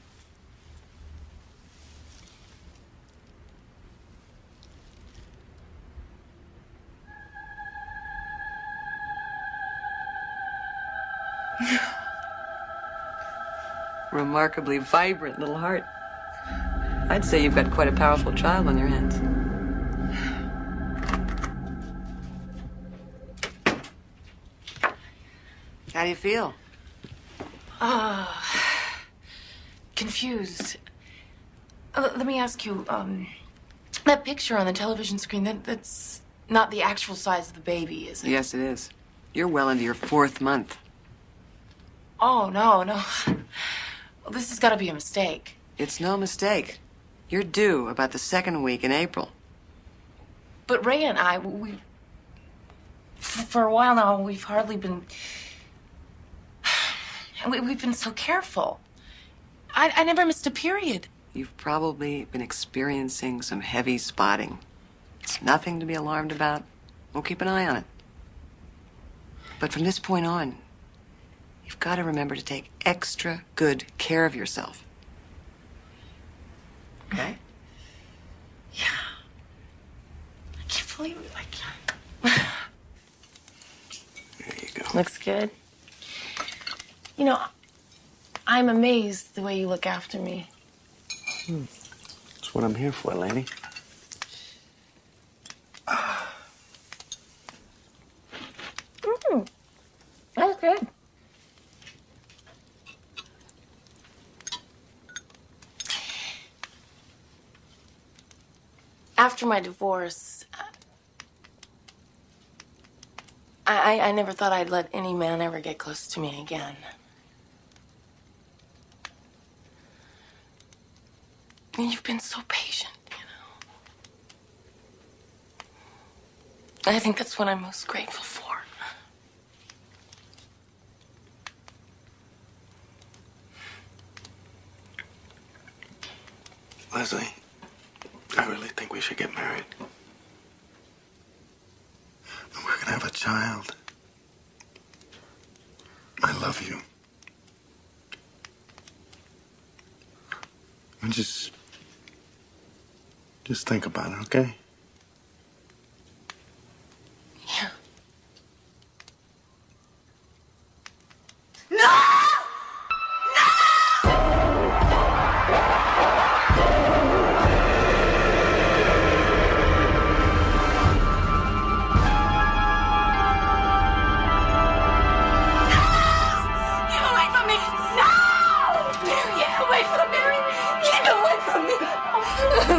Remarkably vibrant little heart. I'd say you've got quite a powerful child on your hands. How do you feel? Confused. Let me ask you, that picture on the television screen, that's not the actual size of the baby, is it? Yes, it is. You're well into your 4th month. Oh, no. Well, this has got to be a mistake. It's no mistake. You're due about the 2nd week in April. But Ray and I, for a while now, we've hardly been... We've been so careful. I never missed a period. You've probably been experiencing some heavy spotting. It's nothing to be alarmed about. We'll keep an eye on it. But from this point on, you've got to remember to take extra good care of yourself. Okay? Yeah. I can't believe it. I can't. There you go. Looks good. You know, I'm amazed the way you look after me. That's what I'm here for, lady. That's good. After my divorce, I never thought I'd let any man ever get close to me again. And you've been so patient, you know. I think that's what I'm most grateful for. Leslie, I really think we should get married. And we're gonna have a child. I love you. And just think about it, okay? Yeah.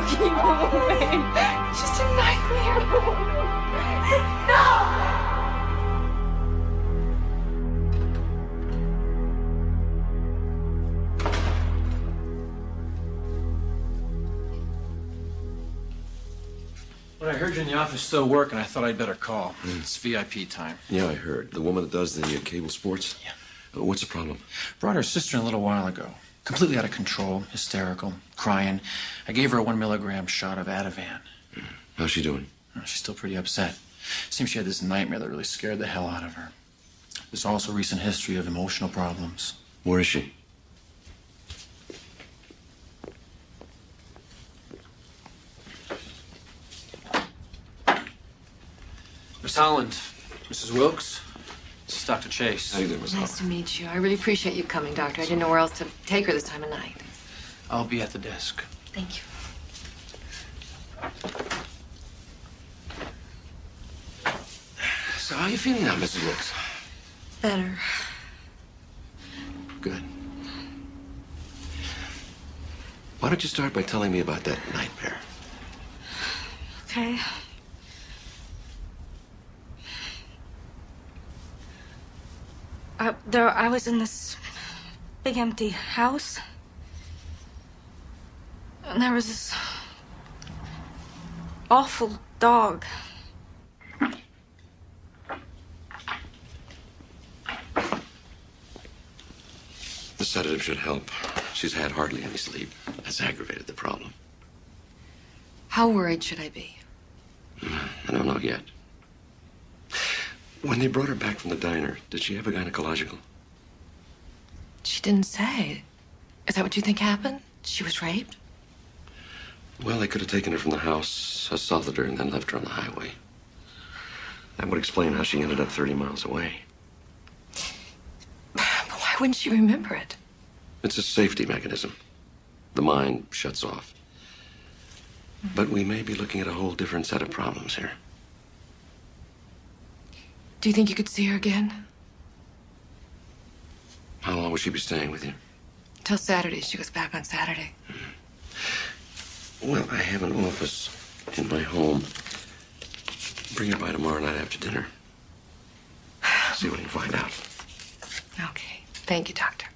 Keep him away. It's just a nightmare. No! Well, I heard you in the office still working. I thought I'd better call. It's VIP time. Yeah, I heard. The woman that does the cable sports? Yeah. What's the problem? Brought her sister in a little while ago. Completely out of control, hysterical, crying. I gave her a 1 milligram shot of Ativan. How's she doing? She's still pretty upset. Seems she had this nightmare that really scared the hell out of her. There's also a recent history of emotional problems. Where is she? Miss Holland, Mrs. Wilkes, this is Dr. Chase. How you doing, Miss Holland? Nice to meet you. I really appreciate you coming, Doctor. I didn't know where else to take her this time of night. I'll be at the desk. Thank you. So how are you feeling now, Mrs. Wilkes? Better. Good. Why don't you start by telling me about that nightmare? Okay. I was in this big empty house. And there was this awful dog. The sedative should help. She's had hardly any sleep. That's aggravated the problem. How worried should I be? I don't know yet. When they brought her back from the diner, did she have a gynecological? She didn't say. Is that what you think happened? She was raped? Well, they could have taken her from the house, assaulted her, and then left her on the highway. That would explain how she ended up 30 miles away. But why wouldn't she remember it? It's a safety mechanism. The mind shuts off. But we may be looking at a whole different set of problems here. Do you think you could see her again? How long will she be staying with you? Till Saturday. She goes back on Saturday. Well, I have an office in my home. Bring her by tomorrow night after dinner. See what you can find out. Okay. Thank you, Doctor.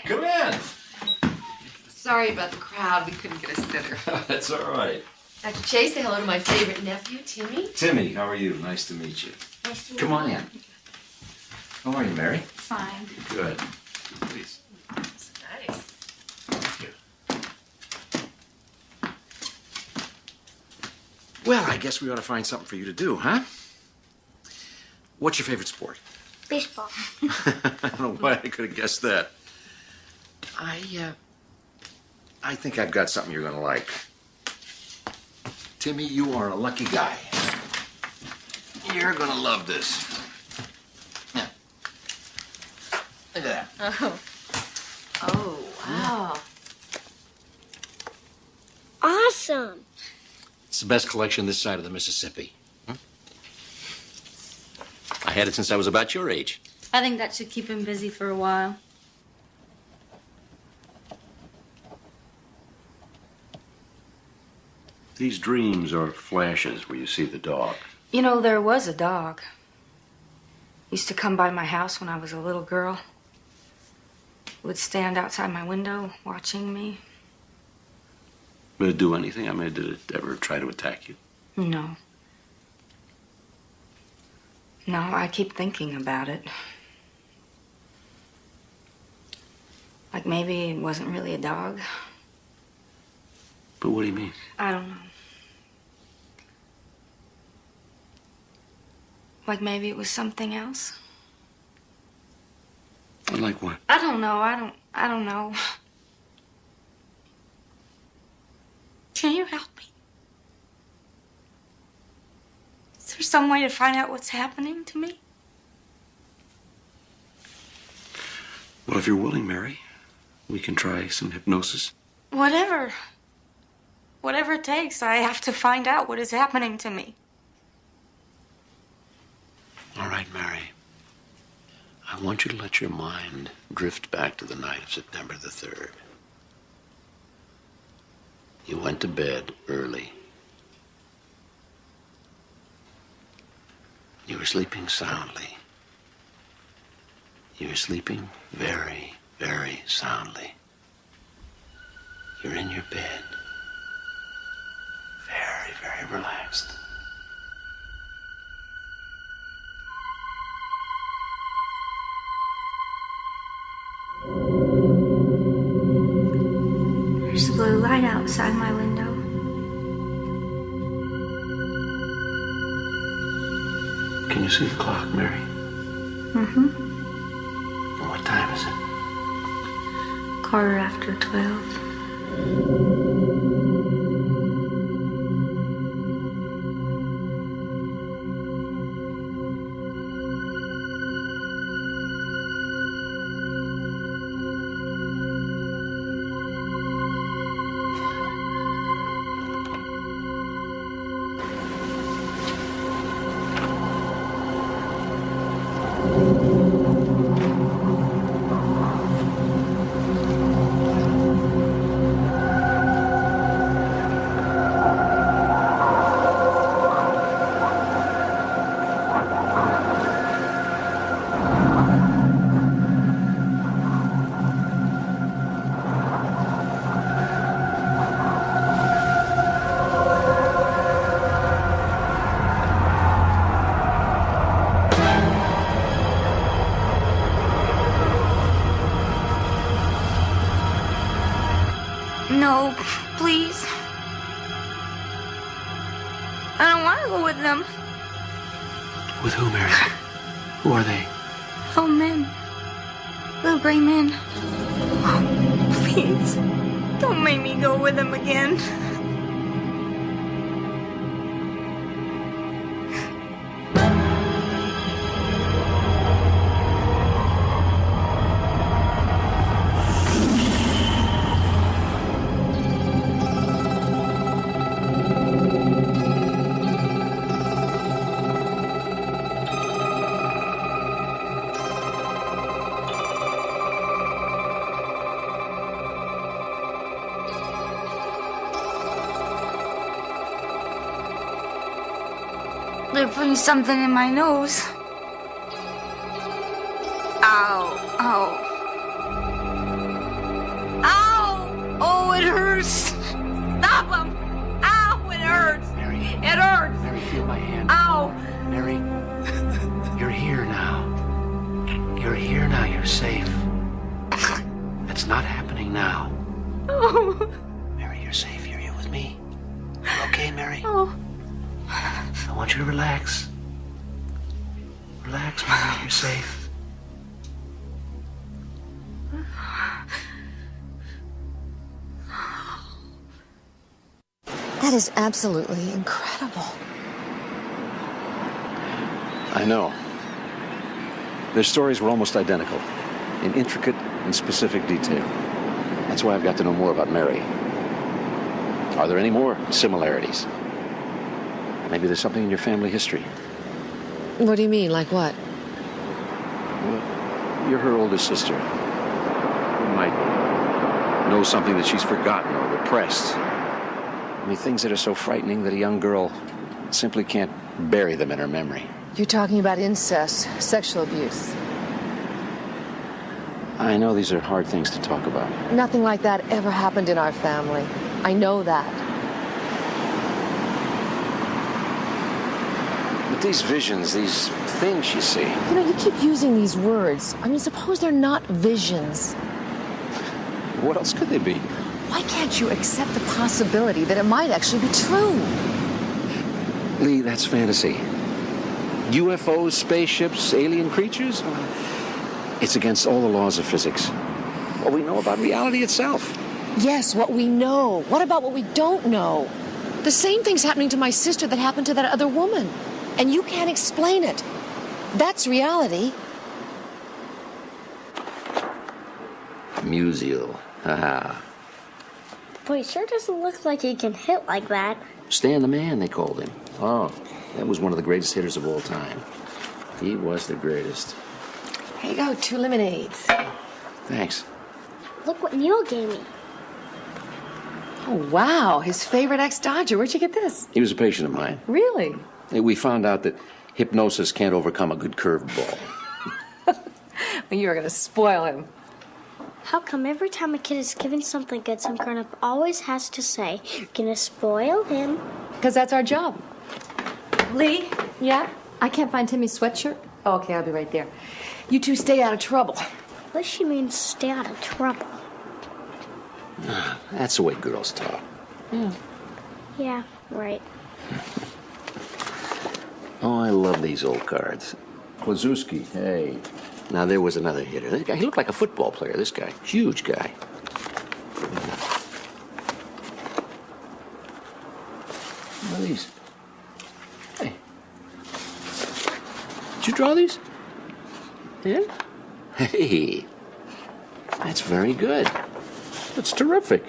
Come in. Sorry about the crowd. We couldn't get a sitter. That's all right. Dr. Chase, say hello to my favorite nephew, Timmy. Timmy, how are you? Nice to meet you. Nice to meet Come on you. in. How are you, Mary? Fine. Good. Please. Nice. Well, I guess we ought to find something for you to do, huh? What's your favorite sport? Baseball. I don't know why I could have guessed that. I think I've got something you're gonna like. Timmy, you are a lucky guy. You're gonna love this. Yeah. Look at that. Oh. Oh, wow. Awesome. It's the best collection this side of the Mississippi. I had it since I was about your age. I think that should keep him busy for a while. These dreams are flashes where you see the dog. You know, there was a dog. Used to come by my house when I was a little girl. Would stand outside my window watching me. Did it do anything? I mean, did it ever try to attack you? No. No, I keep thinking about it. Like maybe it wasn't really a dog. But what do you mean? I don't know. Like maybe it was something else. Like what? I don't know. I don't know. Can you help me? Is there some way to find out what's happening to me? Well, if you're willing, Mary, we can try some hypnosis. Whatever. Whatever it takes, I have to find out what is happening to me. All right, Mary. I want you to let your mind drift back to the night of September the 3rd. You went to bed early. You were sleeping soundly. You were sleeping very, very soundly. You're in your bed. Very, very relaxed. There's a blue light outside my window. Can you see the clock, Mary? Mm-hmm. What time is it? 12:15. No, please. I don't want to go with them. With who, Mary? Who are they? Oh, men. Little gray men. Oh, please. Don't make me go with them again. They're putting something in my nose. Ow. Ow. Ow! Oh, it hurts. Stop them. Ow, it hurts. Mary. It hurts. Mary, feel my hand. Ow. Mary, you're here now. You're here now. You're safe. That's not happening now. Oh. Mary, you're safe. You're here with me. You're okay, Mary? Oh. I want you to relax. Relax, Mary. You're safe. That is absolutely incredible. I know. Their stories were almost identical, in intricate and specific detail. That's why I've got to know more about Mary. Are there any more similarities? Maybe there's something in your family history. What do you mean? Like what? Well, you're her older sister. You might know something that she's forgotten or repressed. I mean, things that are so frightening that a young girl simply can't bury them in her memory. You're talking about incest, sexual abuse. I know these are hard things to talk about. Nothing like that ever happened in our family. I know that. But these visions, these things you see... You know, you keep using these words. I mean, suppose they're not visions. What else could they be? Why can't you accept the possibility that it might actually be true? Lee, that's fantasy. UFOs, spaceships, alien creatures? It's against all the laws of physics. What we know about reality itself. Yes, what we know. What about what we don't know? The same thing's happening to my sister that happened to that other woman. And you can't explain it. That's Musial. Haha. Boy, it sure doesn't look like he can hit like that. Stan the Man, they called him. Oh, that was one of the greatest hitters of all time. He was the greatest. Here you go, 2 lemonades. Thanks. Look what Neil gave me. Oh, wow, his favorite ex-Dodger. Where'd you get this? He was a patient of mine. Really? We found out that hypnosis can't overcome a good curved ball. Well, you were going to spoil him. How come every time a kid is given something good, some grown-up always has to say, you're gonna spoil him? Because that's our job. Lee? Yeah? I can't find Timmy's sweatshirt. Oh, okay, I'll be right there. You two stay out of trouble. What does she mean, stay out of trouble? That's the way girls talk. Yeah, right. Oh, I love these old cards. Klazewski, hey. Now, there was another hitter. This guy, he looked like a football player, this guy. Huge guy. What are these? Hey. Did you draw these? Yeah? Hey. That's very good. That's terrific.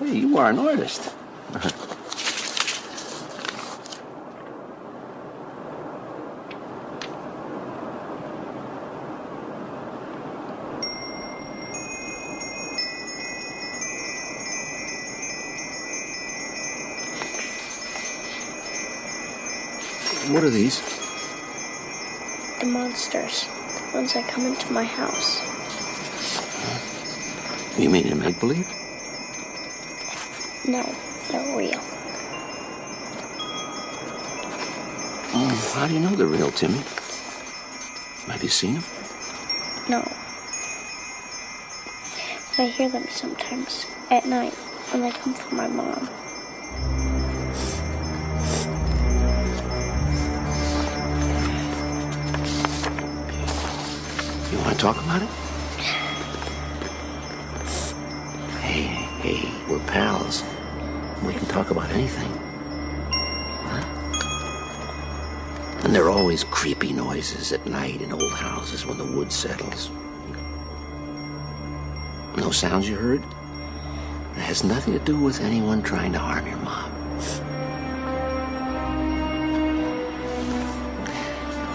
Hey, you are an artist. What are these? The monsters. The ones that come into my house. You mean in make-believe? No, they're real. Oh, how do you know they're real, Timmy? Have you seen them? No. But I hear them sometimes at night when they come from my mom. You want to talk about it? Hey, we're pals. We can talk about anything. Huh? And there are always creepy noises at night in old houses when the wood settles. And those sounds you heard? It has nothing to do with anyone trying to harm your mom.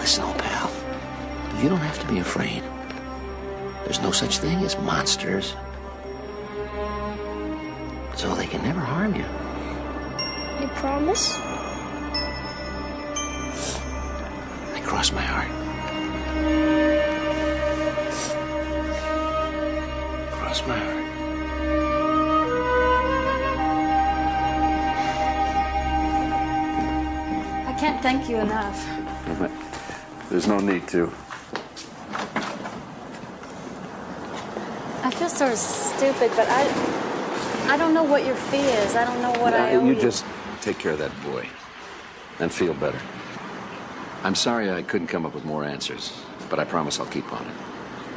Listen, old pal. You don't have to be afraid. There's no such thing as monsters. So they can never harm you. You promise? I cross my heart. Cross my heart. I can't thank you enough. There's no need to. I feel sort of stupid, but I don't know what your fee is. I don't know what I owe You you. just take care of that boy and feel better. I'm sorry I couldn't come up with more answers, but I promise I'll keep on it.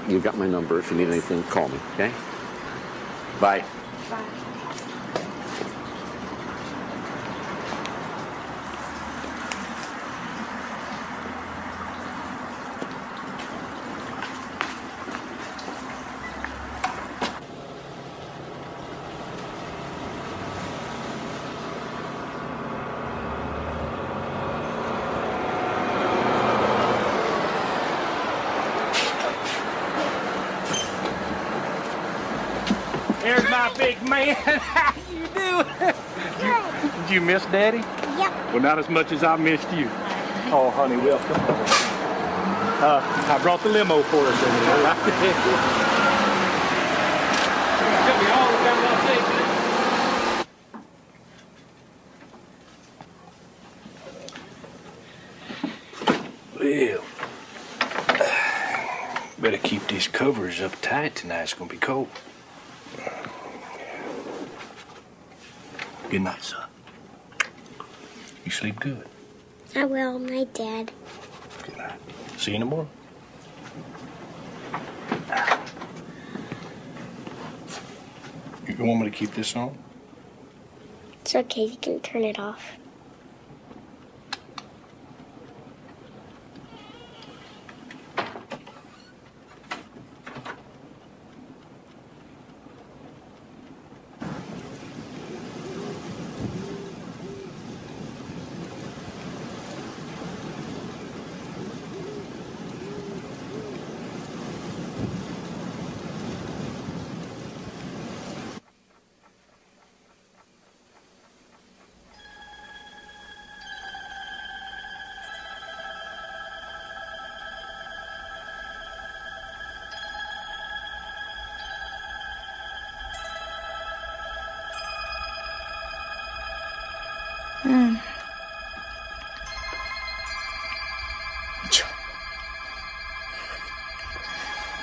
You've got my number. If you need anything, call me, okay? Bye. Bye. There's my big man. How you doing? Did you miss Daddy? Yep. Well, not as much as I missed you. Oh, honey, welcome. I brought the limo for us. Well, better keep these covers up tight tonight. It's gonna be cold. Good night, son. You sleep good. I will, night, Dad. Good night. See you in the morning. You want me to keep this on? It's okay, you can turn it off.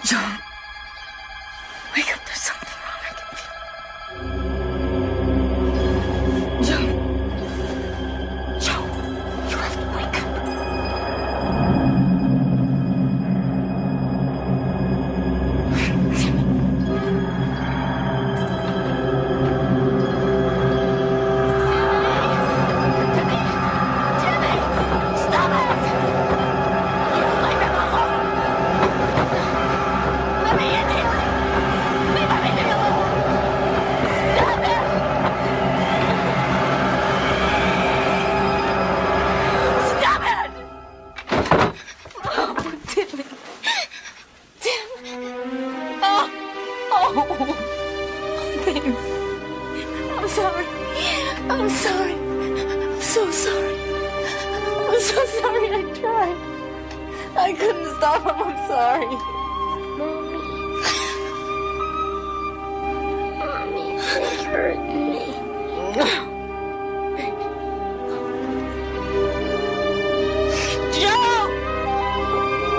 John, wake up. There's something wrong. I can feel it. John. Joe, you have to wake up. I'm sorry. I'm so sorry. I'm so sorry. I tried. I couldn't stop him. I'm sorry. Mommy, they hurt me. Joe!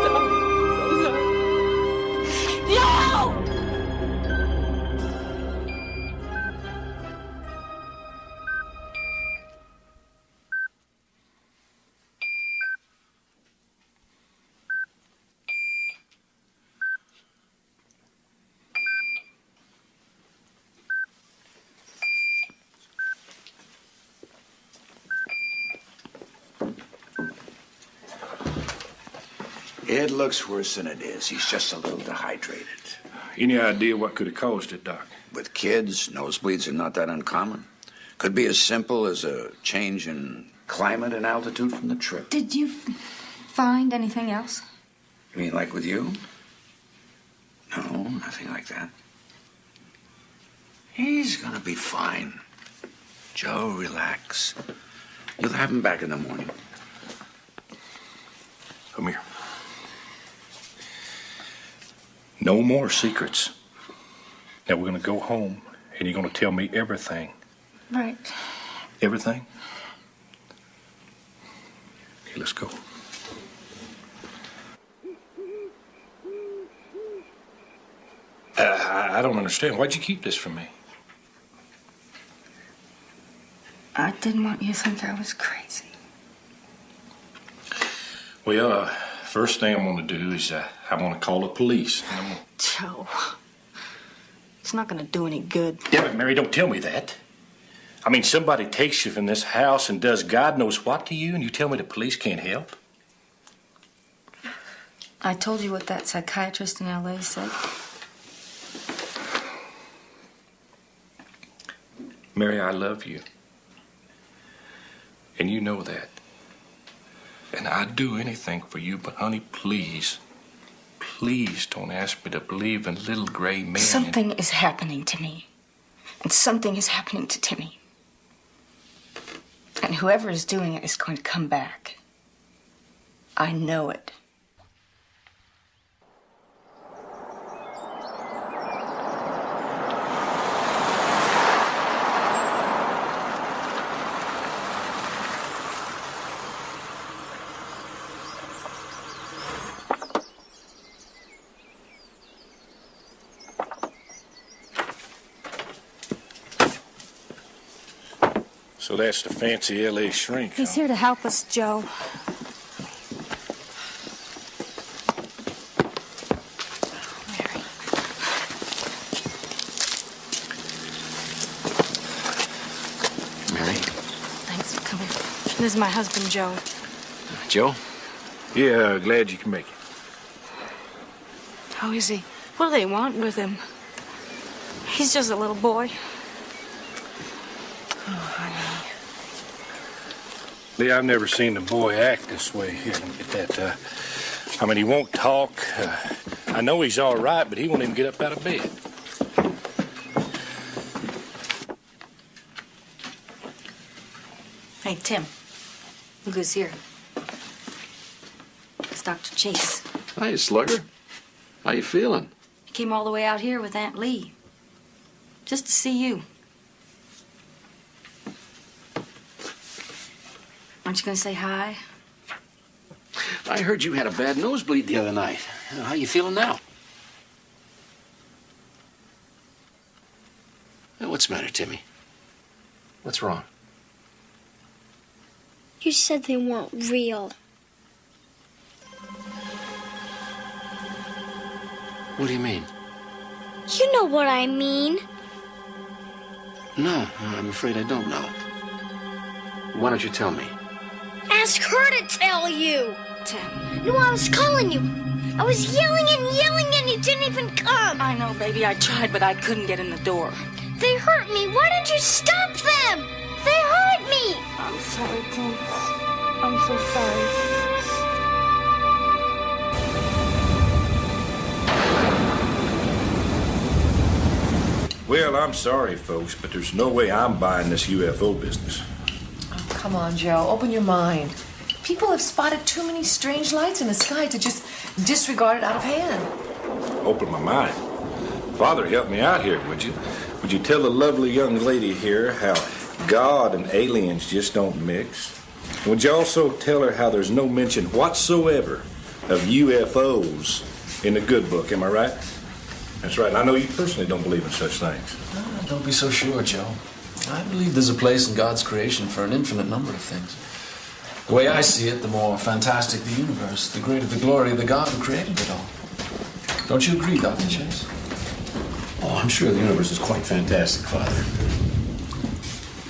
So sorry. Joe! It looks worse than it is. He's just a little dehydrated. Any idea what could have caused it, Doc? With kids, nosebleeds are not that uncommon. Could be as simple as a change in climate and altitude from the trip. Did you find anything else? You mean like with you? No, nothing like that. He's gonna be fine. Joe, relax. You'll have him back in the morning. Come here. No more secrets. Now we're gonna go home and you're gonna tell me everything. Right. Everything? Okay, let's go. I don't understand. Why'd you keep this from me? I didn't want you to think I was crazy. Well, first thing I'm gonna do is I'm gonna call the police. Joe, it's not gonna do any good. Damn it, Mary, don't tell me that. I mean, somebody takes you from this house and does God knows what to you, and you tell me the police can't help? I told you what that psychiatrist in L.A. said. Mary, I love you. And you know that. And I'd do anything for you, but honey, please, please don't ask me to believe in little gray men. Something is happening to me. And something is happening to Timmy. And whoever is doing it is going to come back. I know it. So that's the fancy L.A. shrink, huh? He's here to help us, Joe. Mary? Thanks for coming. This is my husband, Joe. Joe? Yeah, glad you can make it. How is he? What do they want with him? He's just a little boy. Oh, honey. Lee, I've never seen a boy act this way. Here, get that. I mean, he won't talk. I know he's all right, but he won't even get up out of bed. Hey, Tim. Look who's here. It's Dr. Chase. Hi, Slugger. How you feeling? He came all the way out here with Aunt Lee. Just to see you. Aren't you gonna say hi? I heard you had a bad nosebleed the other night. How you feeling now? What's the matter, Timmy? What's wrong? You said they weren't real. What do you mean? You know what I mean. No, I'm afraid I don't know. Why don't you tell me? Ask her to tell you. Tim. No, I was calling you. I was yelling and you didn't even come. I know, baby. I tried, but I couldn't get in the door. They hurt me. Why didn't you stop them? They hurt me. I'm sorry, Tim. I'm so sorry. Well, I'm sorry, folks, but there's no way I'm buying this UFO business. Oh, come on, Joe. Open your mind. People have spotted too many strange lights in the sky to just disregard it out of hand. Open my mind. Father, help me out here, would you? Would you tell the lovely young lady here how God and aliens just don't mix? And would you also tell her how there's no mention whatsoever of UFOs in the good book? Am I right? That's right. And I know you personally don't believe in such things. Oh, don't be so sure, Joe. I believe there's a place in God's creation for an infinite number of things. The way I see it, the more fantastic the universe, the greater the glory of the God who created it all. Don't you agree, Dr. Chase? Oh, I'm sure the universe is quite fantastic, Father.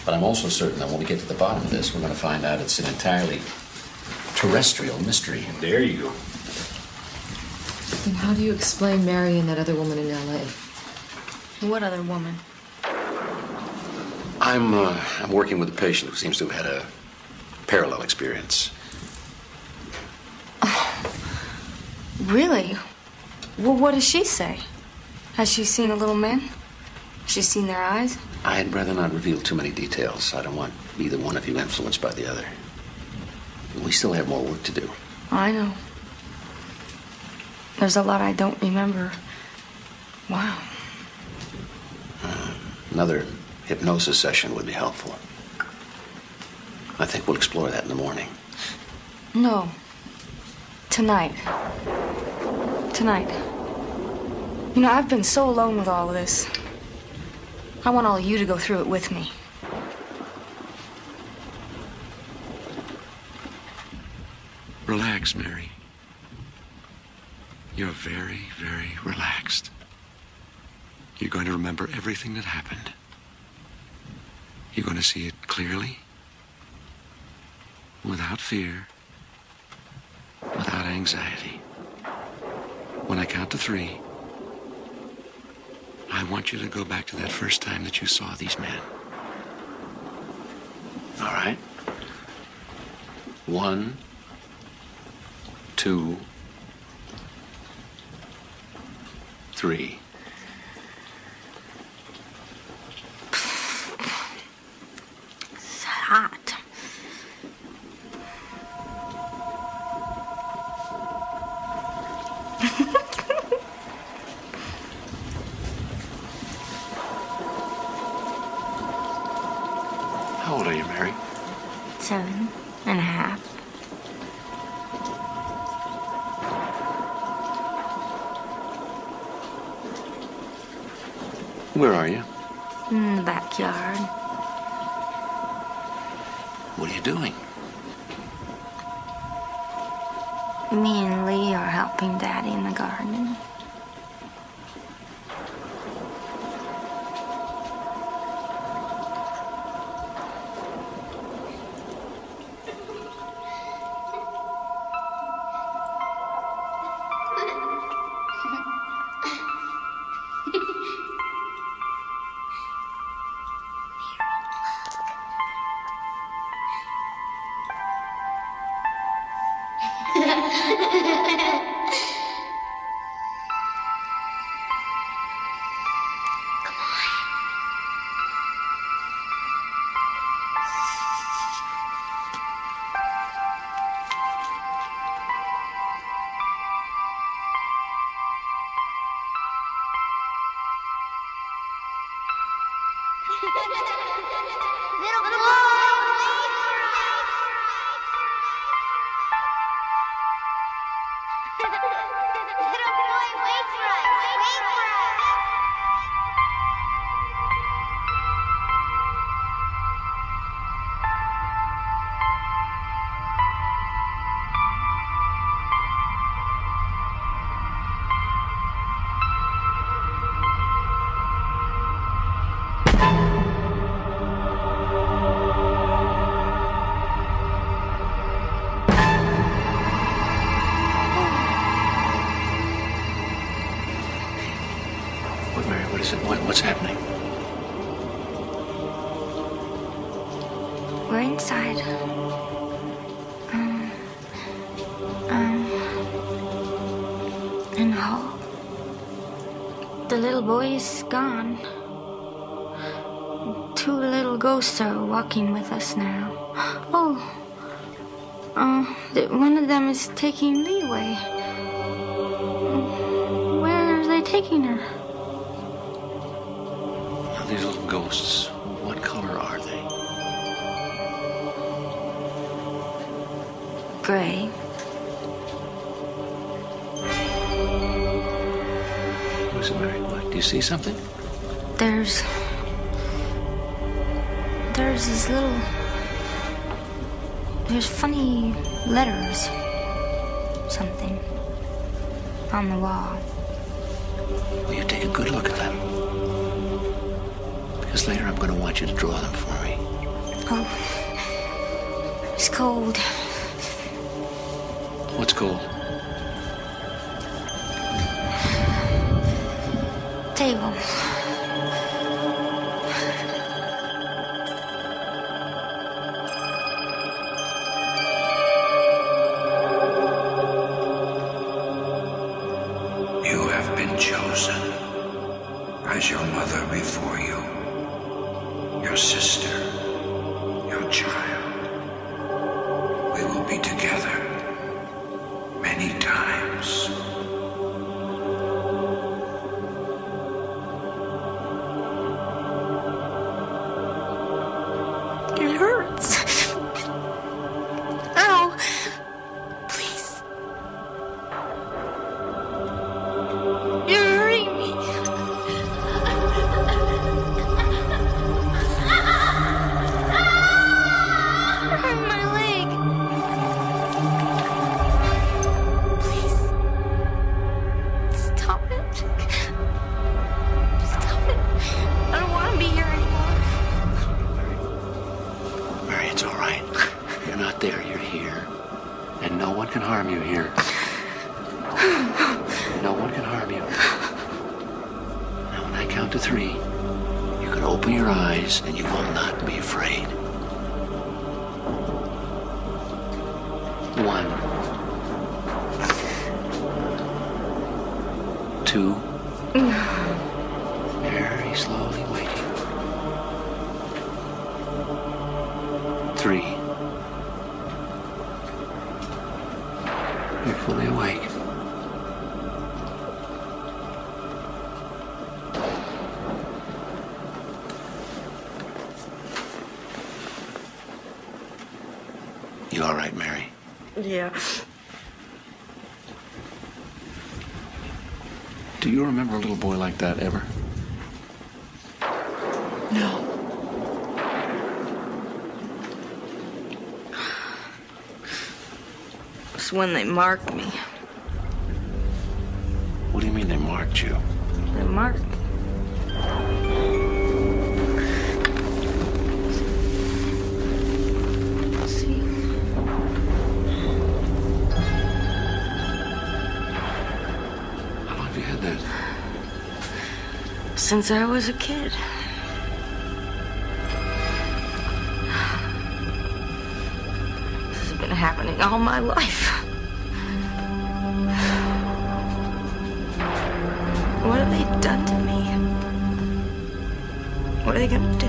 But I'm also certain that when we get to the bottom of this, we're going to find out it's an entirely terrestrial mystery. There you go. Then how do you explain Mary and that other woman in L.A.? What other woman? I'm working with a patient who seems to have had a parallel experience. Oh, really? Well, what does she say? Has she seen the little men? Has she seen their eyes? I'd rather not reveal too many details. I don't want either one of you influenced by the other. We still have more work to do. I know. There's a lot I don't remember. Wow. Another hypnosis session would be helpful. I think we'll explore that in the morning. No. Tonight. Tonight. You know, I've been so alone with all of this. I want all of you to go through it with me. Relax, Mary. You're very, very relaxed. You're going to remember everything that happened. You're going to see it clearly, without fear, without anxiety. When I count to 3, I want you to go back to that first time that you saw these men. All right? 1, 2, 3. hot. How old are you, Mary? 7.5. Where are you? In the backyard. What are you doing? Me and Lee are helping Daddy in the garden. What, Mary? What is it? What's happening? We're inside. In the hall. The little boy is gone. 2 little ghosts are walking with us now. Oh, one of them is taking Leeway. Where are they taking her? Now, these little ghosts, what color are they? Gray. Listen, Mary, what? Do you see something? There's these little... There's funny letters. Something. On the wall. Will you take a good look at them? Because later I'm going to want you to draw them for me. Oh. It's cold. What's cold? Table. You have been chosen as your mother before you, your sister, your child. We will be together many times. It hurts. Ow. Please. You're hurting me. You're hurting my leg. Please. Stop it. Stop it. I don't want to be here anymore. Mary, it's all right. You're not there, you're here. And no one can harm you here. No one can harm you. Now, when I count to 3, you can open your eyes and you will not be afraid. 1, 2, very slowly waiting. 3. You're fully awake. You all right, Mary? Yeah. Do you remember a little boy like that ever? No. It's when they marked me. What do you mean they marked you? They marked me. See? How long have you had that? Since I was a kid. This has been happening all my life. What have they done to me? What are they gonna do?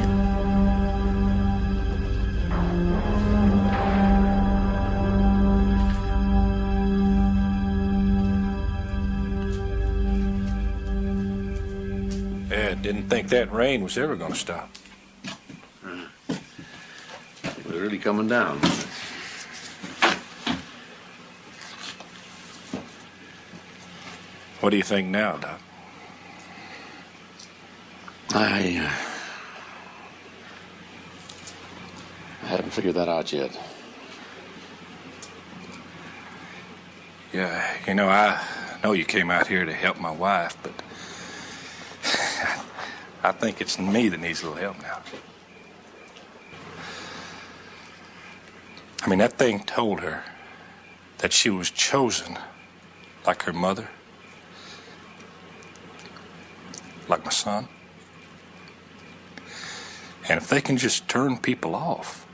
Yeah, didn't think that rain was ever gonna stop. It was really coming down. What do you think now, Doc? I haven't figured that out yet. Yeah, you know, I know you came out here to help my wife, but I think it's me that needs a little help now. I mean, that thing told her that she was chosen like her mother, like my son. And if they can just turn people off,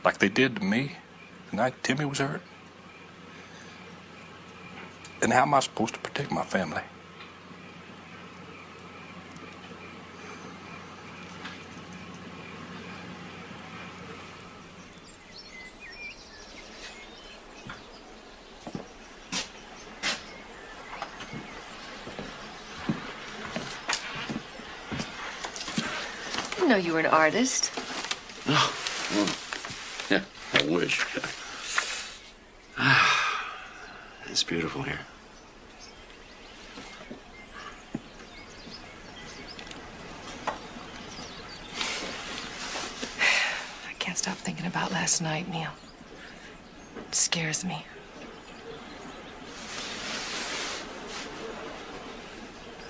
like they did to me the night Timmy was hurt, then how am I supposed to protect my family? I didn't know you were an artist. Oh, yeah, I wish. It's beautiful here. I can't stop thinking about last night, Neil. It scares me.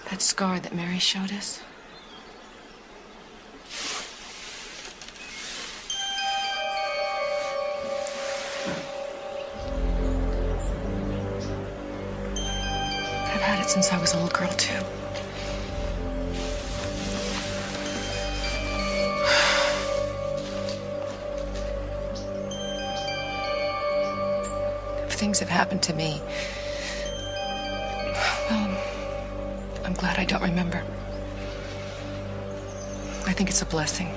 That scar that Mary showed us. I've had it since I was a little girl, too. If things have happened to me, well, I'm glad I don't remember. I think it's a blessing.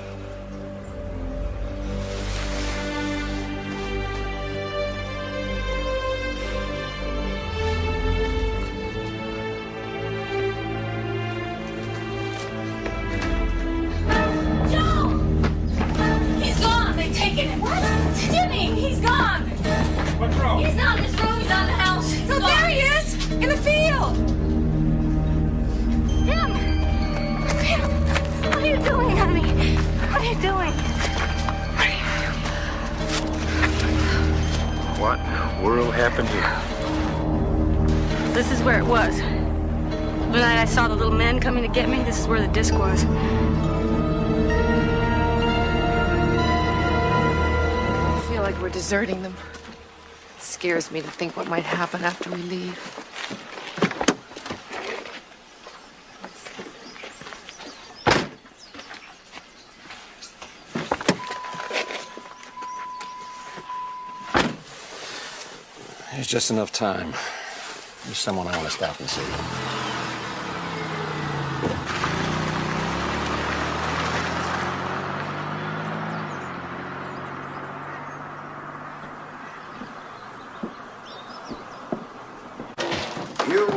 He's gone. They've taken him. What? Timmy, he's gone. What's wrong? He's not in this room. He's on the house. He's Oh, gone. there he is! In the field! Tim! Tim! What are you doing, honey? What are you doing? What in the world happened here? This is where it was. The night I saw the little men coming to get me, this is where the disc was. I feel like we're deserting them. It scares me to think what might happen after we leave. There's just enough time. There's someone I want to stop and see.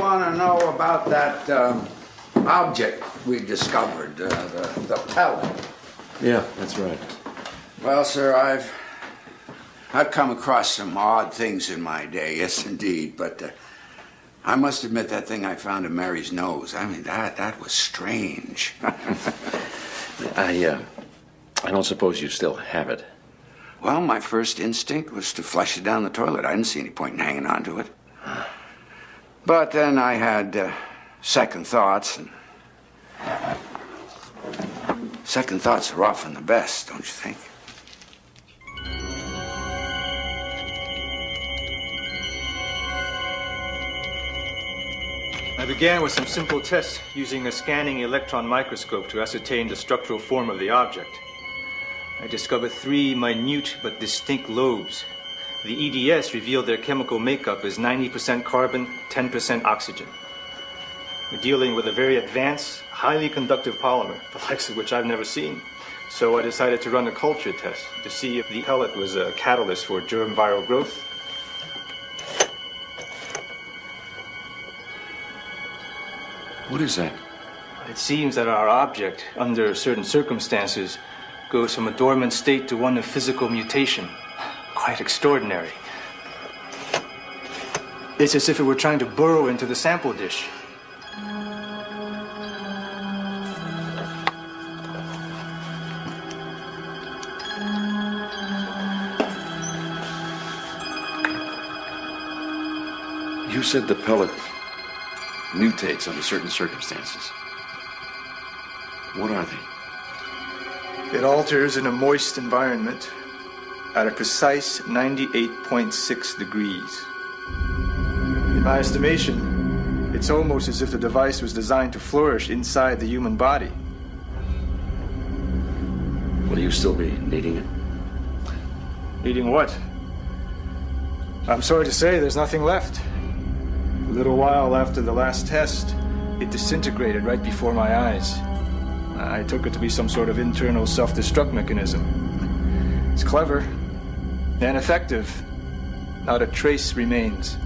want to know about that object we discovered, the pellet. Yeah, that's right. Well, sir, I've come across some odd things in my day, yes, indeed, but I must admit that thing I found in Mary's nose, I mean, that was strange. I don't suppose you still have it. Well, my first instinct was to flush it down the toilet. I didn't see any point in hanging on to it. But then I had second thoughts, and second thoughts are often the best, don't you think? I began with some simple tests using a scanning electron microscope to ascertain the structural form of the object. I discovered 3 minute but distinct lobes. The EDS revealed their chemical makeup as 90% carbon, 10% oxygen. We're dealing with a very advanced, highly conductive polymer, the likes of which I've never seen. So I decided to run a culture test to see if the pellet was a catalyst for germ viral growth. What is that? It seems that our object, under certain circumstances, goes from a dormant state to one of physical mutation. Quite extraordinary. It's as if it were trying to burrow into the sample dish. You said the pellet mutates under certain circumstances. What are they? It alters in a moist environment at a precise 98.6 degrees. In my estimation, it's almost as if the device was designed to flourish inside the human body. Will you still be needing it? Needing what? I'm sorry to say there's nothing left. A little while after the last test, it disintegrated right before my eyes. I took it to be some sort of internal self-destruct mechanism. It's clever and effective. Not a trace remains.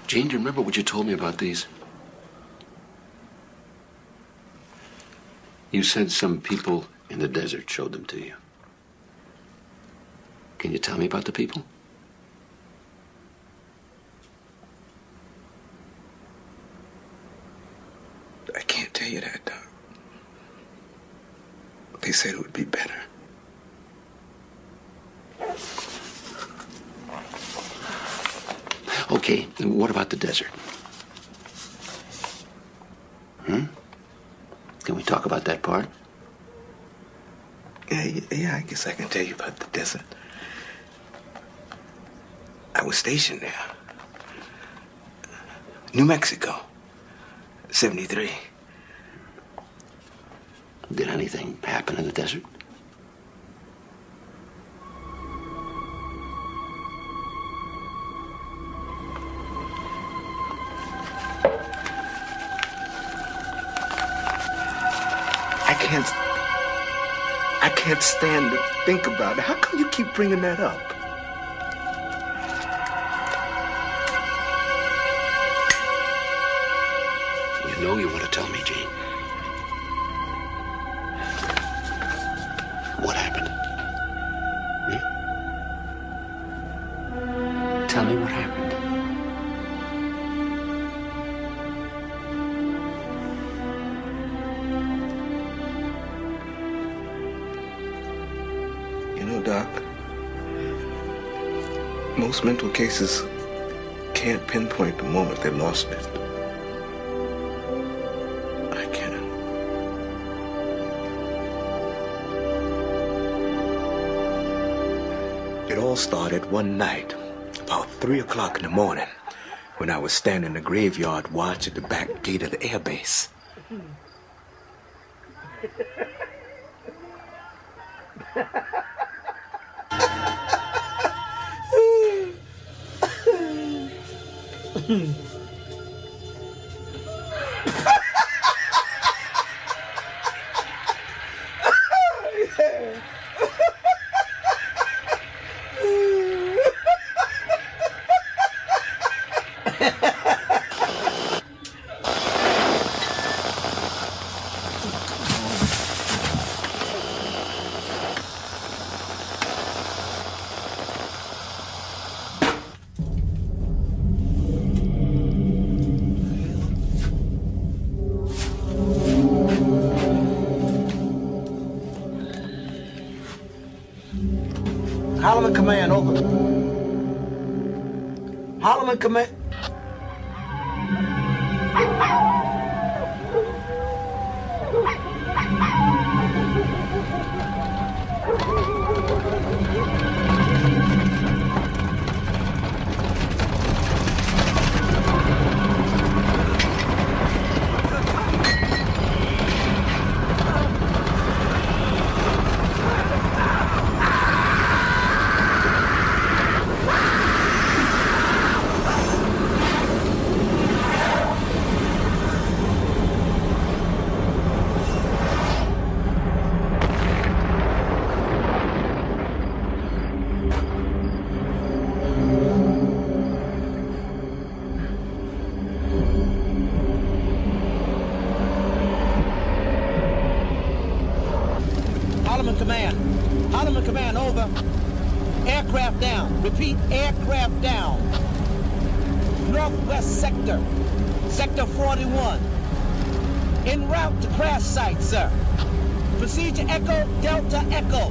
Jane, do you remember what you told me about these? You said some people in the desert showed them to you. Can you tell me about the people? I can't tell you that, Doc. They said it would be better. Okay, and what about the desert? Can we talk about that part? Yeah, I guess I can tell you about the desert. I was stationed there. New Mexico. 73. Did anything happen in the desert? I can't stand to think about it. How come you keep bringing that up? You know you want to tell me, Gene. What happened? Tell me what happened. You know, Doc, most mental cases can't pinpoint the moment they lost it. I can. It all started one night, about 3 o'clock in the morning. when I was standing in the graveyard watch at the back gate of the airbase. Holloman Command, over. Holloman Command. Holloman Command, over. Aircraft down. Repeat, aircraft down. Northwest sector, sector 41. En route to crash site, sir. Procedure Echo, Delta Echo.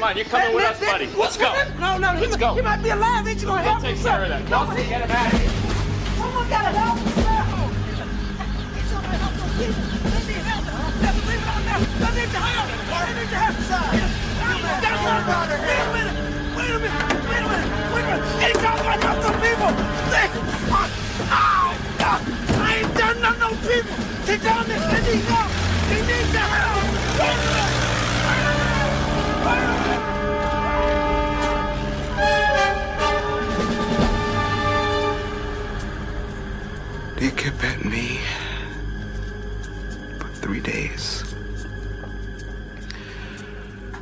on, you're coming with us, buddy. Let's go. No, Let's go. He might be alive. Ain't you gonna help We'll him, take sir? care of that. Nobody Get him out of here. Someone gotta help him, sir. He's gonna help those people. They need help. Just leave it on there. They need your help. They need your help, sir. Wait a minute. He's gonna help those people. I ain't done nothing to those people. They down there. They need help. They need your help. Wait a minute. They kept at me for 3 days.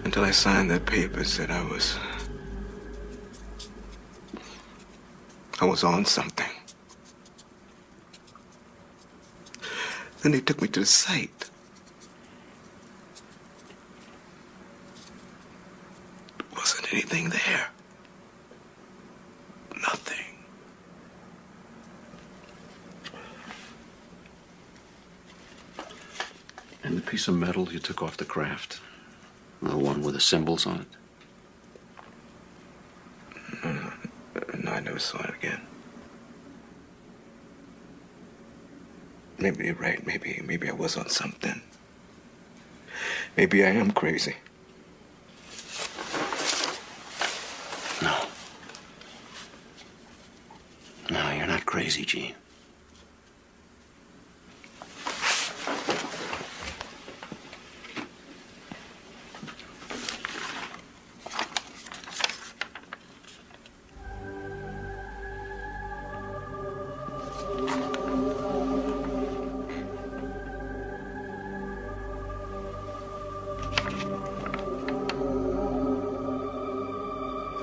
Until I signed that paper that said I was on something. Then they took me to the site. There wasn't anything there. Nothing. And the piece of metal you took off the craft? The one with the symbols on it? No, I never saw it again. Maybe you're right. Maybe I was on something. Maybe I am crazy. No. No, you're not crazy, Gene.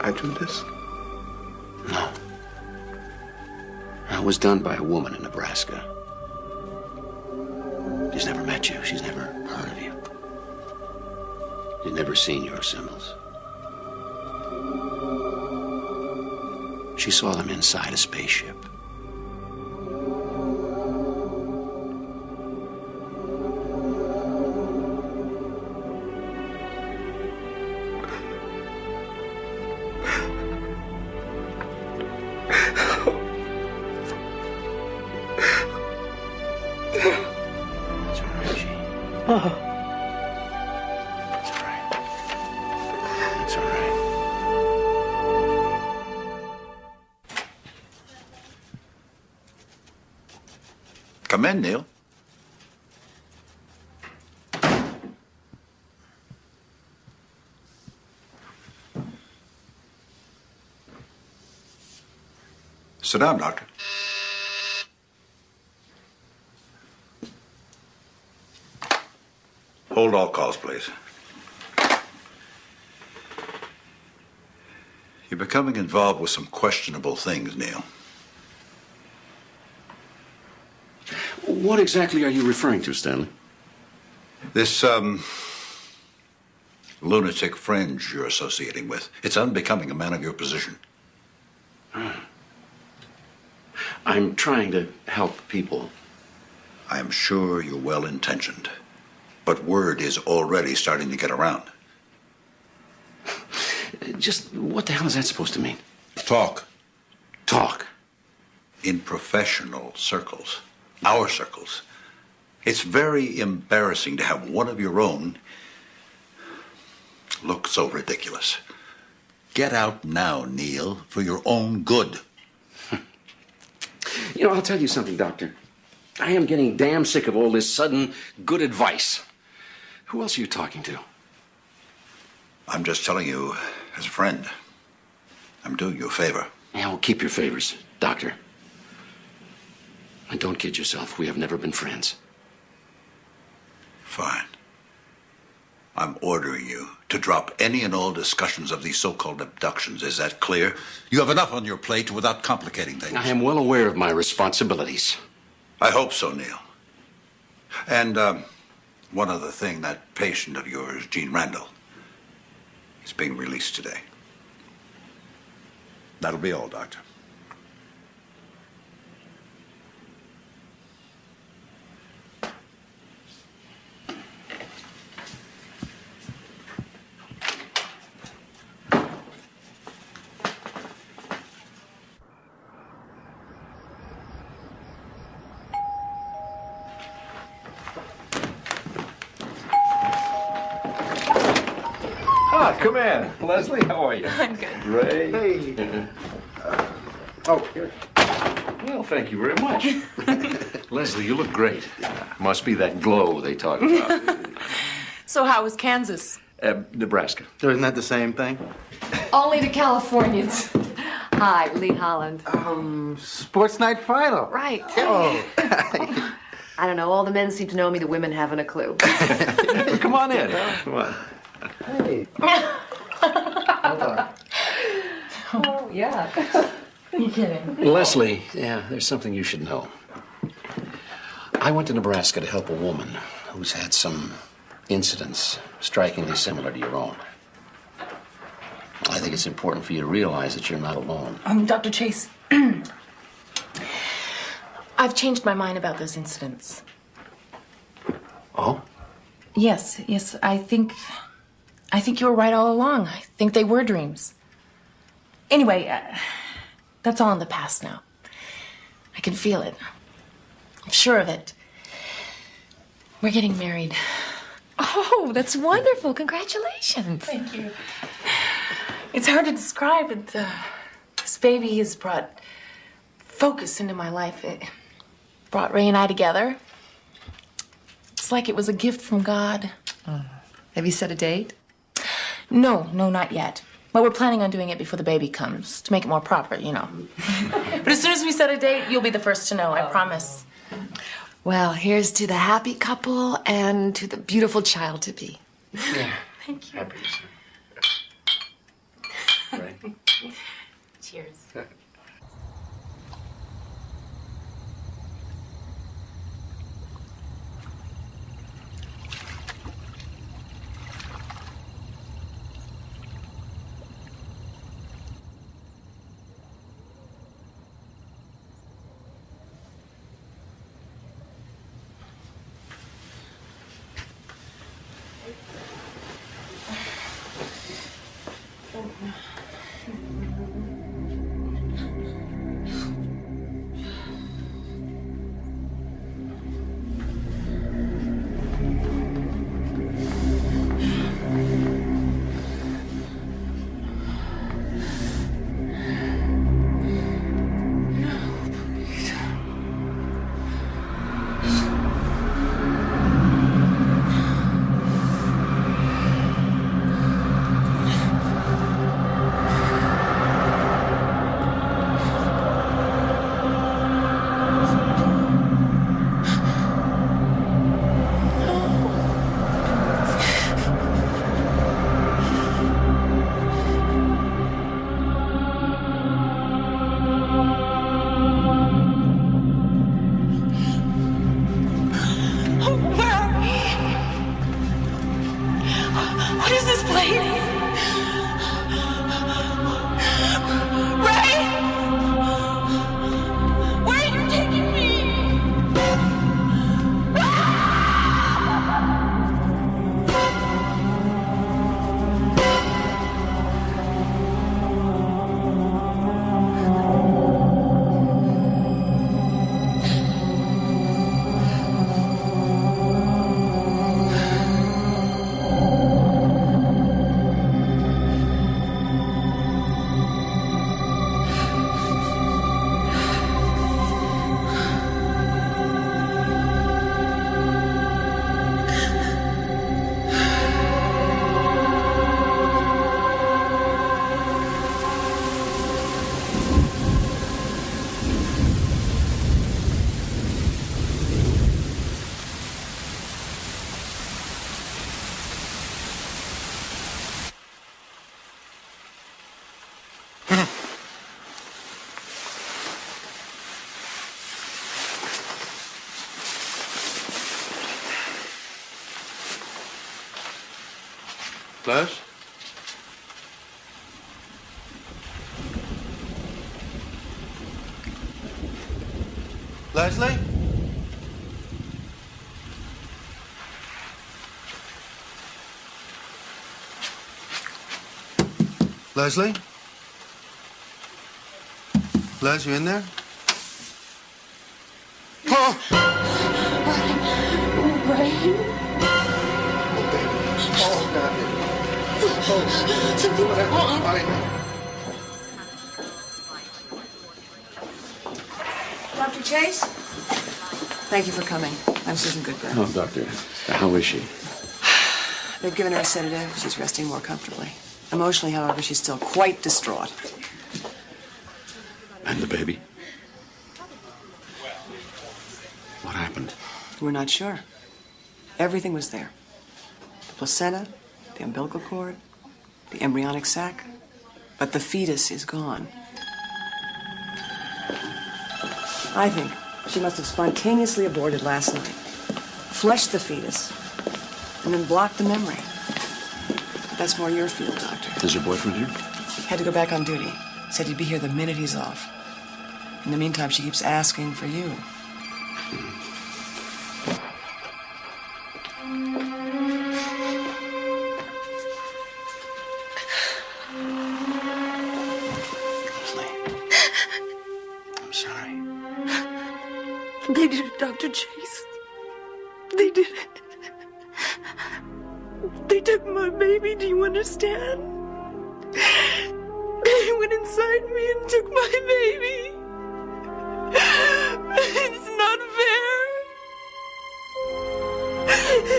I do this? No. It was done by a woman in Nebraska. She's never met you. She's never heard of you. She's never seen your symbols. She saw them inside a spaceship. Come in, Neil. Sit down, Doctor. Hold all calls, please. You're becoming involved with some questionable things, Neil. What exactly are you referring to, Stanley? This, lunatic fringe you're associating with. It's unbecoming a man of your position. I'm trying to help people. I am sure you're well-intentioned, but word is already starting to get around. Just what the hell is that supposed to mean? Talk. Talk? In professional circles. Our circles. It's very embarrassing to have one of your own look so ridiculous. Get out now, Neil, for your own good. You know, I'll tell you something, Doctor. I am getting damn sick of all this sudden good advice. Who else are you talking to? I'm just telling you as a friend. I'm doing you a favor. Yeah, well, keep your favors, Doctor. And don't kid yourself. We have never been friends. Fine. I'm ordering you to drop any and all discussions of these so-called abductions. Is that clear? You have enough on your plate without complicating things. I am well aware of my responsibilities. I hope so, Neil. And one other thing, that patient of yours, Gene Randall, is being released today. That'll be all, Doctor. come in. Leslie, how are you? I'm good. Ray. Hey. Oh, here. Well, thank you very much. Leslie, you look great. Must be that glow they talk about. So how was Kansas? Nebraska. Isn't that the same thing? Only to Californians. Hi, Lee Holland. Sports night final. Right. Oh. I don't know. All the men seem to know me. The women haven't a clue. Well, come on in. Come on. Hey. Hold on. Oh, yeah. Are you kidding? Leslie, yeah, there's something you should know. I went to Nebraska to help a woman who's had some incidents strikingly similar to your own. I think it's important for you to realize that you're not alone. Dr. Chase, I've changed my mind about those incidents. Oh? Yes, I think you were right all along. I think they were dreams. Anyway, that's all in the past now. I can feel it. I'm sure of it. We're getting married. Oh, that's wonderful. Congratulations. Thank you. It's hard to describe, but this baby has brought focus into my life. It brought Ray and I together. It's like it was a gift from God. Have you set a date? No, not yet. But we're planning on doing it before the baby comes, to make it more proper, you know. But as soon as we set a date, you'll be the first to know, I promise. Well, here's to the happy couple and to the beautiful child to be. Yeah. Thank you. Happy to see you. Right. Cheers. What is this place? Ray! Where are you taking me? Les? Leslie? Leslie? Les, you in there? Oh! Ray? Oh, baby. Oh, God. Something's wrong. Dr. Chase? Thank you for coming. I'm Susan Goodburn. Oh, Doctor, how is she? They've given her a sedative. She's resting more comfortably. Emotionally, however, she's still quite distraught. And the baby? What happened? We're not sure. Everything was there. The placenta, the umbilical cord, the embryonic sac. But the fetus is gone. I think she must have spontaneously aborted last night, flushed the fetus, and then blocked the memory. That's more your field, Doctor. Is your boyfriend here? Had to go back on duty. Said he'd be here the minute he's off. In the meantime, she keeps asking for you. I'm sorry. They did it, Dr. Chase. They did it. They took my baby, do you understand? They went inside me and took my baby. It's not fair.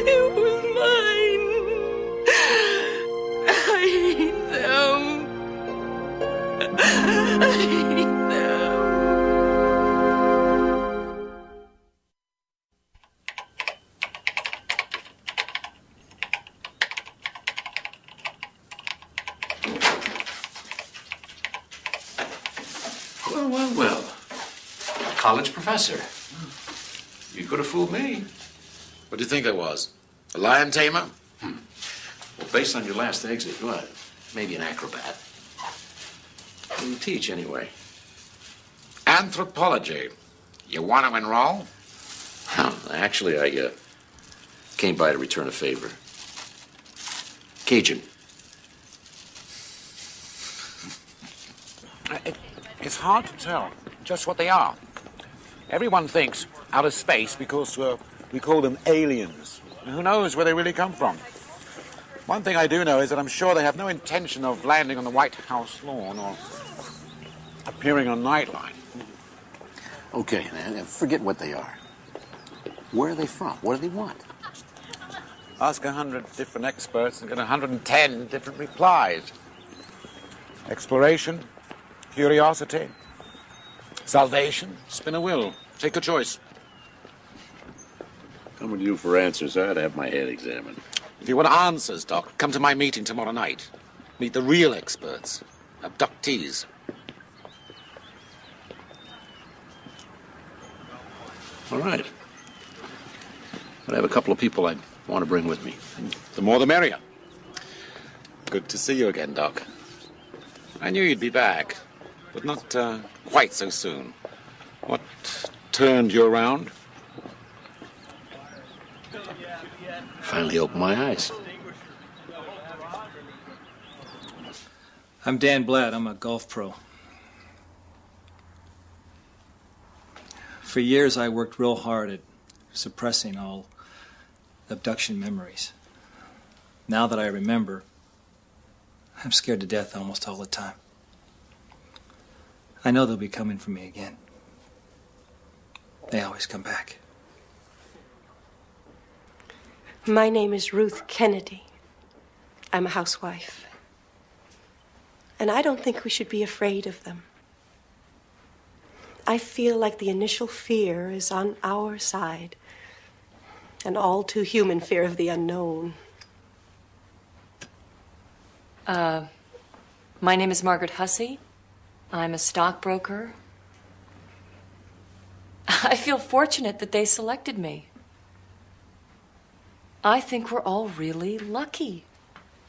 It was mine. I hate them. I hate them. Well. College professor. You could have fooled me. What do you think I was? A lion tamer? Well, based on your last exit, what? Maybe an acrobat. What do you teach, anyway? Anthropology. You want to enroll? Actually, I came by to return a favor. Cajun. It's hard to tell just what they are. Everyone thinks outer space because we call them aliens. And who knows where they really come from? One thing I do know is that I'm sure they have no intention of landing on the White House lawn or appearing on Nightline. Okay, forget what they are. Where are they from? What do they want? Ask 100 different experts and get 110 different replies. Exploration, curiosity, salvation, spin a wheel. Take a choice. Coming to you for answers, I'd have my head examined. If you want answers, Doc, come to my meeting tomorrow night. Meet the real experts, abductees. All right. But I have a couple of people I want to bring with me. The more the merrier. Good to see you again, Doc. I knew you'd be back, but not quite so soon. What turned you around? Finally opened my eyes. I'm Dan Blatt. I'm a golf pro. For years, I worked real hard at suppressing all abduction memories. Now that I remember, I'm scared to death almost all the time. I know they'll be coming for me again. They always come back. My name is Ruth Kennedy. I'm a housewife. And I don't think we should be afraid of them. I feel like the initial fear is on our side. An all too human fear of the unknown. My name is Margaret Hussey. I'm a stockbroker. I feel fortunate that they selected me. I think we're all really lucky,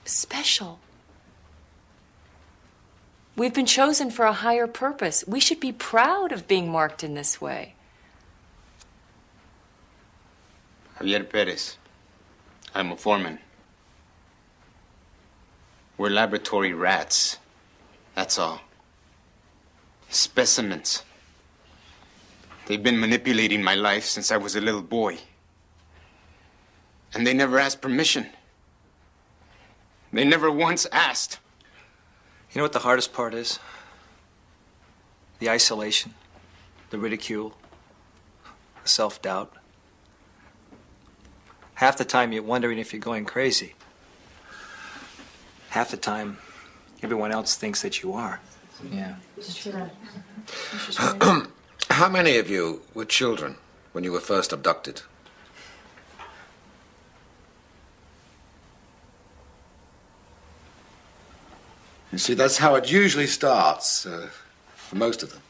special. We've been chosen for a higher purpose. We should be proud of being marked in this way. Javier Perez. I'm a foreman. We're laboratory rats. That's all. Specimens. They've been manipulating my life since I was a little boy. And they never asked permission. They never once asked. You know what the hardest part is? The isolation, the ridicule, the self-doubt. Half the time you're wondering if you're going crazy. Half the time, everyone else thinks that you are. Yeah. How many of you were children when you were first abducted? You see, that's how it usually starts, for most of them.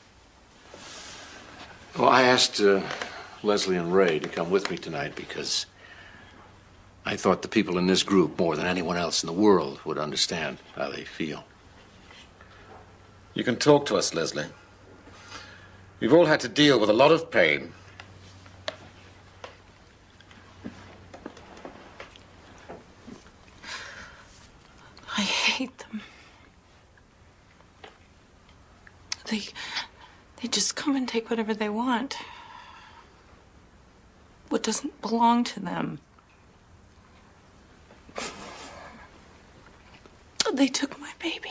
Well, I asked Leslie and Ray to come with me tonight because I thought the people in this group, more than anyone else in the world, would understand how they feel. You can talk to us, Leslie. We've all had to deal with a lot of pain. I hate them. They just come and take whatever they want. What doesn't belong to them. They took my baby.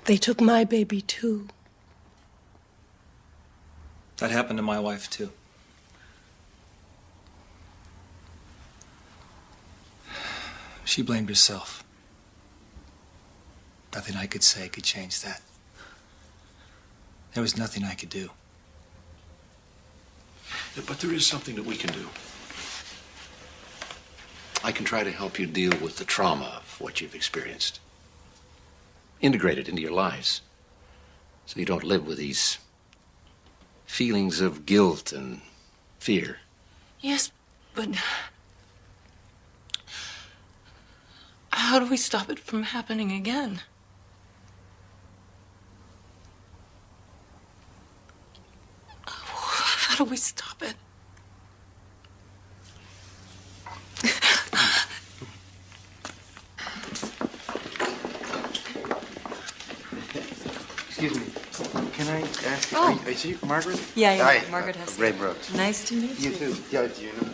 They took my baby, too. That happened to my wife, too. She blamed herself. Nothing I could say could change that. There was nothing I could do. But there is something that we can do. I can try to help you deal with the trauma of what you've experienced. Integrate it into your lives so you don't live with these feelings of guilt and fear. Yes, but how do we stop it from happening again? How do we stop it? Excuse me. Can I ask? Oh. Is you Margaret? Yeah, Hi. Margaret has. Ray Brooks. Nice to meet you. You too. Yeah, do you know?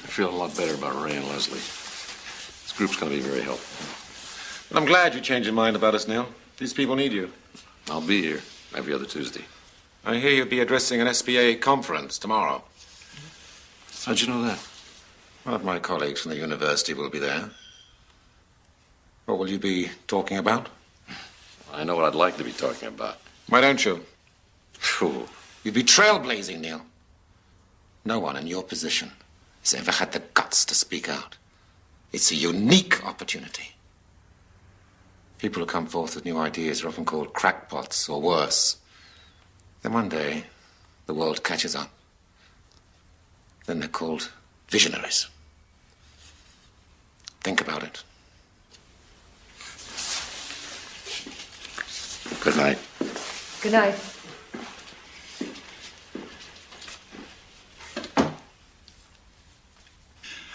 I feel a lot better about Ray and Leslie. This group's going to be very helpful. And I'm glad you changed your mind about us, Neil. These people need you. I'll be here every other Tuesday. I hear you'll be addressing an SBA conference tomorrow. How'd you know that? One of my colleagues from the university will be there. What will you be talking about? I know what I'd like to be talking about. Why don't you? Phew. You'd be trailblazing, Neil. No one in your position has ever had the guts to speak out. It's a unique opportunity. People who come forth with new ideas are often called crackpots or worse. Then one day, the world catches up. Then they're called visionaries. Think about it. Good night. Good night.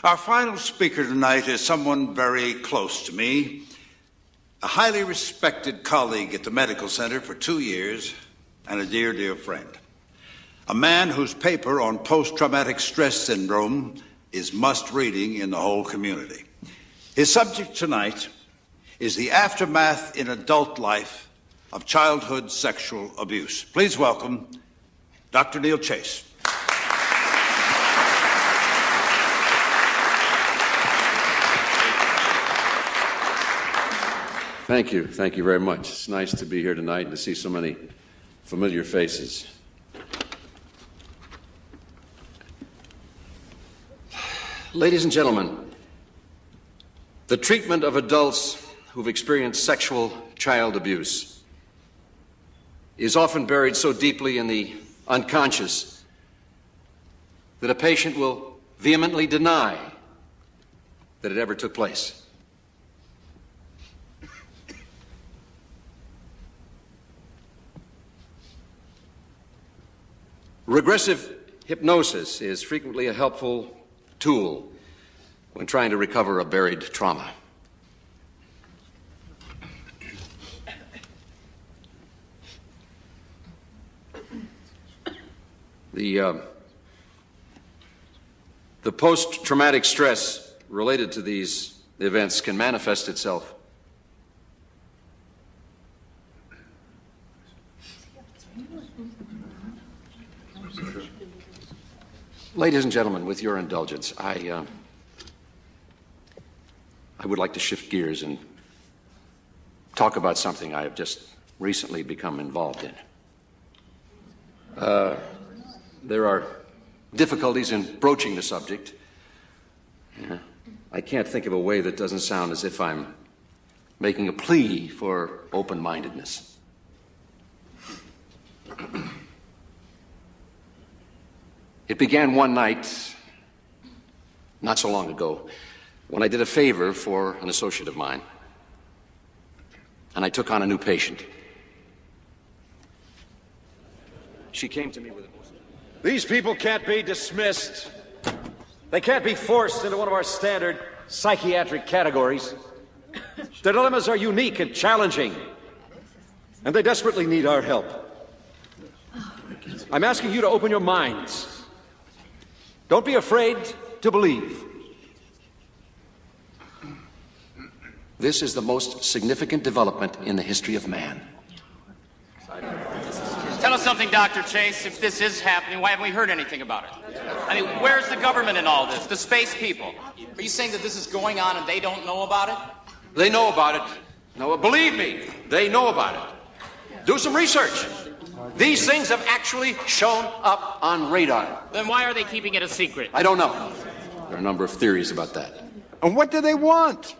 Our final speaker tonight is someone very close to me, a highly respected colleague at the medical center for 2 years, and a dear, dear friend. A man whose paper on post-traumatic stress syndrome is must-reading in the whole community. His subject tonight is the aftermath in adult life of childhood sexual abuse. Please welcome Dr. Neil Chase. Thank you. Thank you very much. It's nice to be here tonight and to see so many familiar faces. Ladies and gentlemen, the treatment of adults who've experienced sexual child abuse is often buried so deeply in the unconscious that a patient will vehemently deny that it ever took place. Regressive hypnosis is frequently a helpful tool when trying to recover a buried trauma. The post-traumatic stress related to these events can manifest itself Ladies and gentlemen, with your indulgence, I would like to shift gears and talk about something I have just recently become involved in. There are difficulties in broaching the subject. I can't think of a way that doesn't sound as if I'm making a plea for open-mindedness. It began one night, not so long ago, when I did a favor for an associate of mine. And I took on a new patient. She came to me with a... These people can't be dismissed. They can't be forced into one of our standard psychiatric categories. Their dilemmas are unique and challenging, and they desperately need our help. I'm asking you to open your minds. Don't be afraid to believe. This is the most significant development in the history of man. Tell us something, Dr. Chase. If this is happening, why haven't we heard anything about it? I mean, where's the government in all this? The space people? Are you saying that this is going on and they don't know about it? They know about it. No, believe me, they know about it. Do some research. These things have actually shown up on radar. Then why are they keeping it a secret? I don't know. There are a number of theories about that. And what do they want?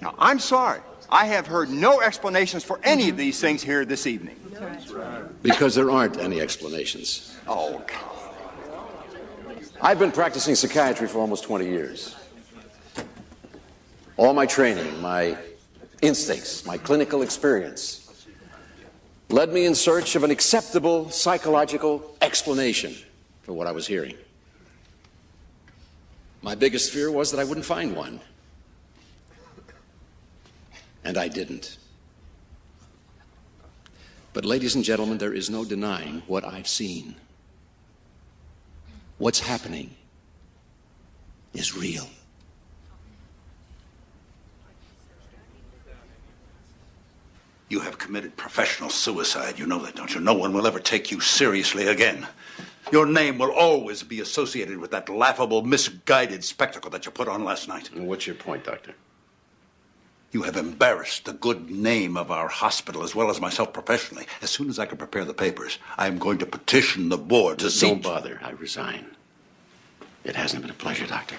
Now, I'm sorry. I have heard no explanations for any of these things here this evening. Because there aren't any explanations. Oh, I've been practicing psychiatry for almost 20 years. All my training, my instincts, my clinical experience led me in search of an acceptable psychological explanation for what I was hearing. My biggest fear was that I wouldn't find one. And I didn't. But ladies and gentlemen, there is no denying what I've seen. What's happening is real. You have committed professional suicide. You know that, don't you? No one will ever take you seriously again. Your name will always be associated with that laughable, misguided spectacle that you put on last night. And what's your point, Doctor? You have embarrassed the good name of our hospital as well as myself professionally. As soon as I can prepare the papers, I am going to petition the board to see... Don't bother. I resign. It hasn't been a pleasure, Doctor.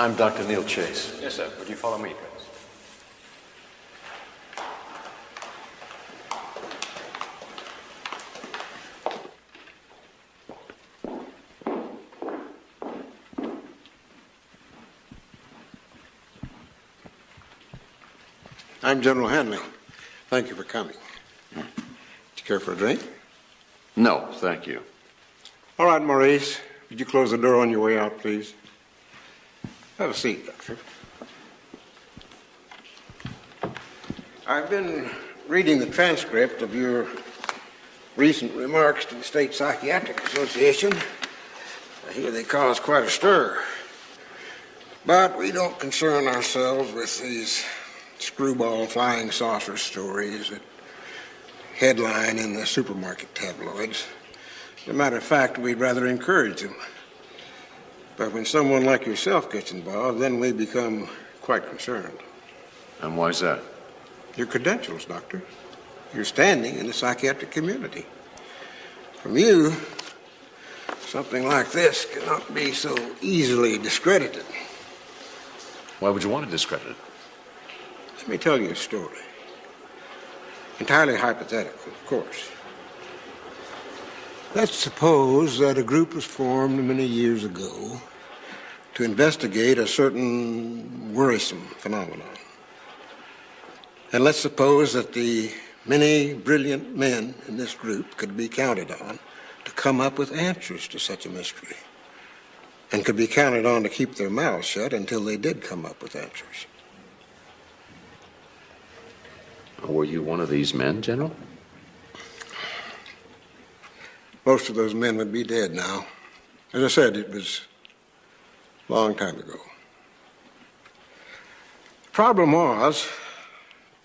I'm Dr. Neil Chase. Yes, sir. Would you follow me, please? I'm General Hanley. Thank you for coming. Do you care for a drink? No, thank you. All right, Maurice. Would you close the door on your way out, please? Have a seat, Doctor. I've been reading the transcript of your recent remarks to the State Psychiatric Association. I hear they caused quite a stir. But we don't concern ourselves with these screwball flying saucer stories that headline in the supermarket tabloids. As a matter of fact, we'd rather encourage them. But when someone like yourself gets involved, then we become quite concerned. And why is that? Your credentials, Doctor. Your standing in the psychiatric community. From you, something like this cannot be so easily discredited. Why would you want to discredit it? Let me tell you a story. Entirely hypothetical, of course. Let's suppose that a group was formed many years ago to investigate a certain worrisome phenomenon. And let's suppose that the many brilliant men in this group could be counted on to come up with answers to such a mystery, and could be counted on to keep their mouths shut until they did come up with answers. Were you one of these men, General? Most of those men would be dead now. As I said, it was a long time ago. The problem was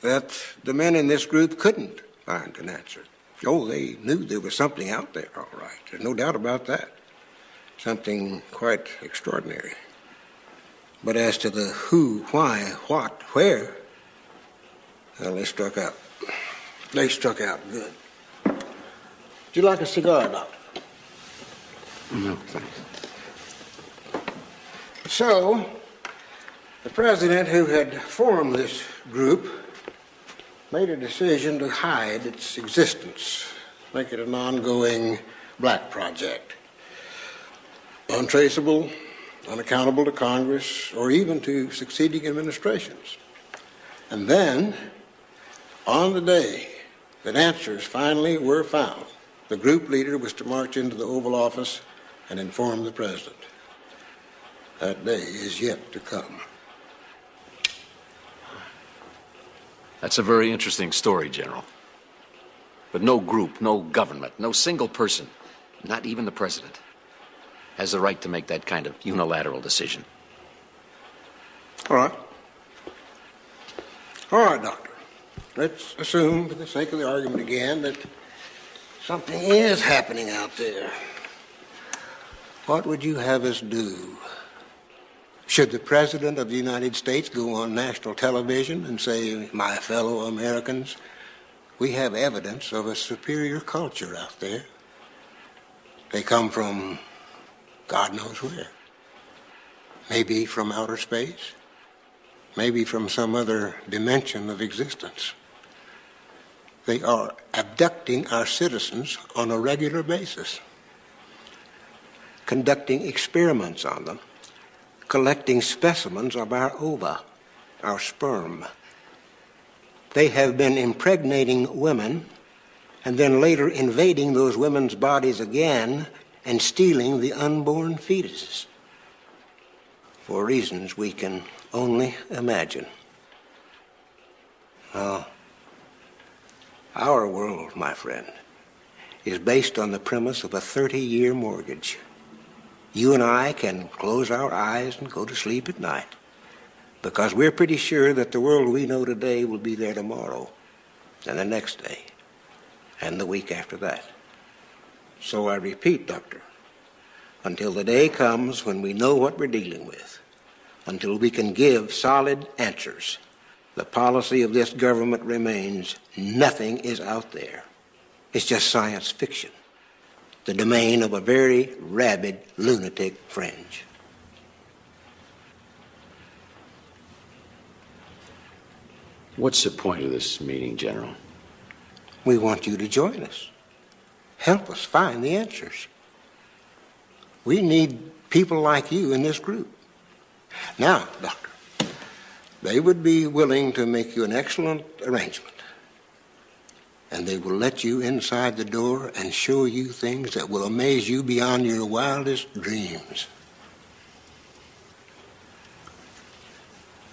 that the men in this group couldn't find an answer. Oh, they knew there was something out there, all right. There's no doubt about that. Something quite extraordinary. But as to the who, why, what, where, well, they struck out. They struck out good. Would you like a cigar, Doctor? No, thanks. So, the president who had formed this group made a decision to hide its existence, make it an ongoing black project. Untraceable, unaccountable to Congress, or even to succeeding administrations. And then, on the day that answers finally were found, the group leader was to march into the Oval Office and inform the president. That day is yet to come. That's a very interesting story, General. But no group, no government, no single person, not even the president, has the right to make that kind of unilateral decision. All right. All right, Doctor. Let's assume, for the sake of the argument again, that something is happening out there. What would you have us do? Should the President of the United States go on national television and say, my fellow Americans, we have evidence of a superior culture out there. They come from God knows where. Maybe from outer space. Maybe from some other dimension of existence. They are abducting our citizens on a regular basis, conducting experiments on them, collecting specimens of our ova, our sperm. They have been impregnating women and then later invading those women's bodies again and stealing the unborn fetuses for reasons we can only imagine. Now, our world, my friend, is based on the premise of a 30-year mortgage. You and I can close our eyes and go to sleep at night because we're pretty sure that the world we know today will be there tomorrow and the next day and the week after that. So I repeat, Doctor, until the day comes when we know what we're dealing with, until we can give solid answers, the policy of this government remains nothing is out there. It's just science fiction, the domain of a very rabid lunatic fringe. What's the point of this meeting, General? We want you to join us. Help us find the answers. We need people like you in this group. Now, Doctor, they would be willing to make you an excellent arrangement. And they will let you inside the door and show you things that will amaze you beyond your wildest dreams.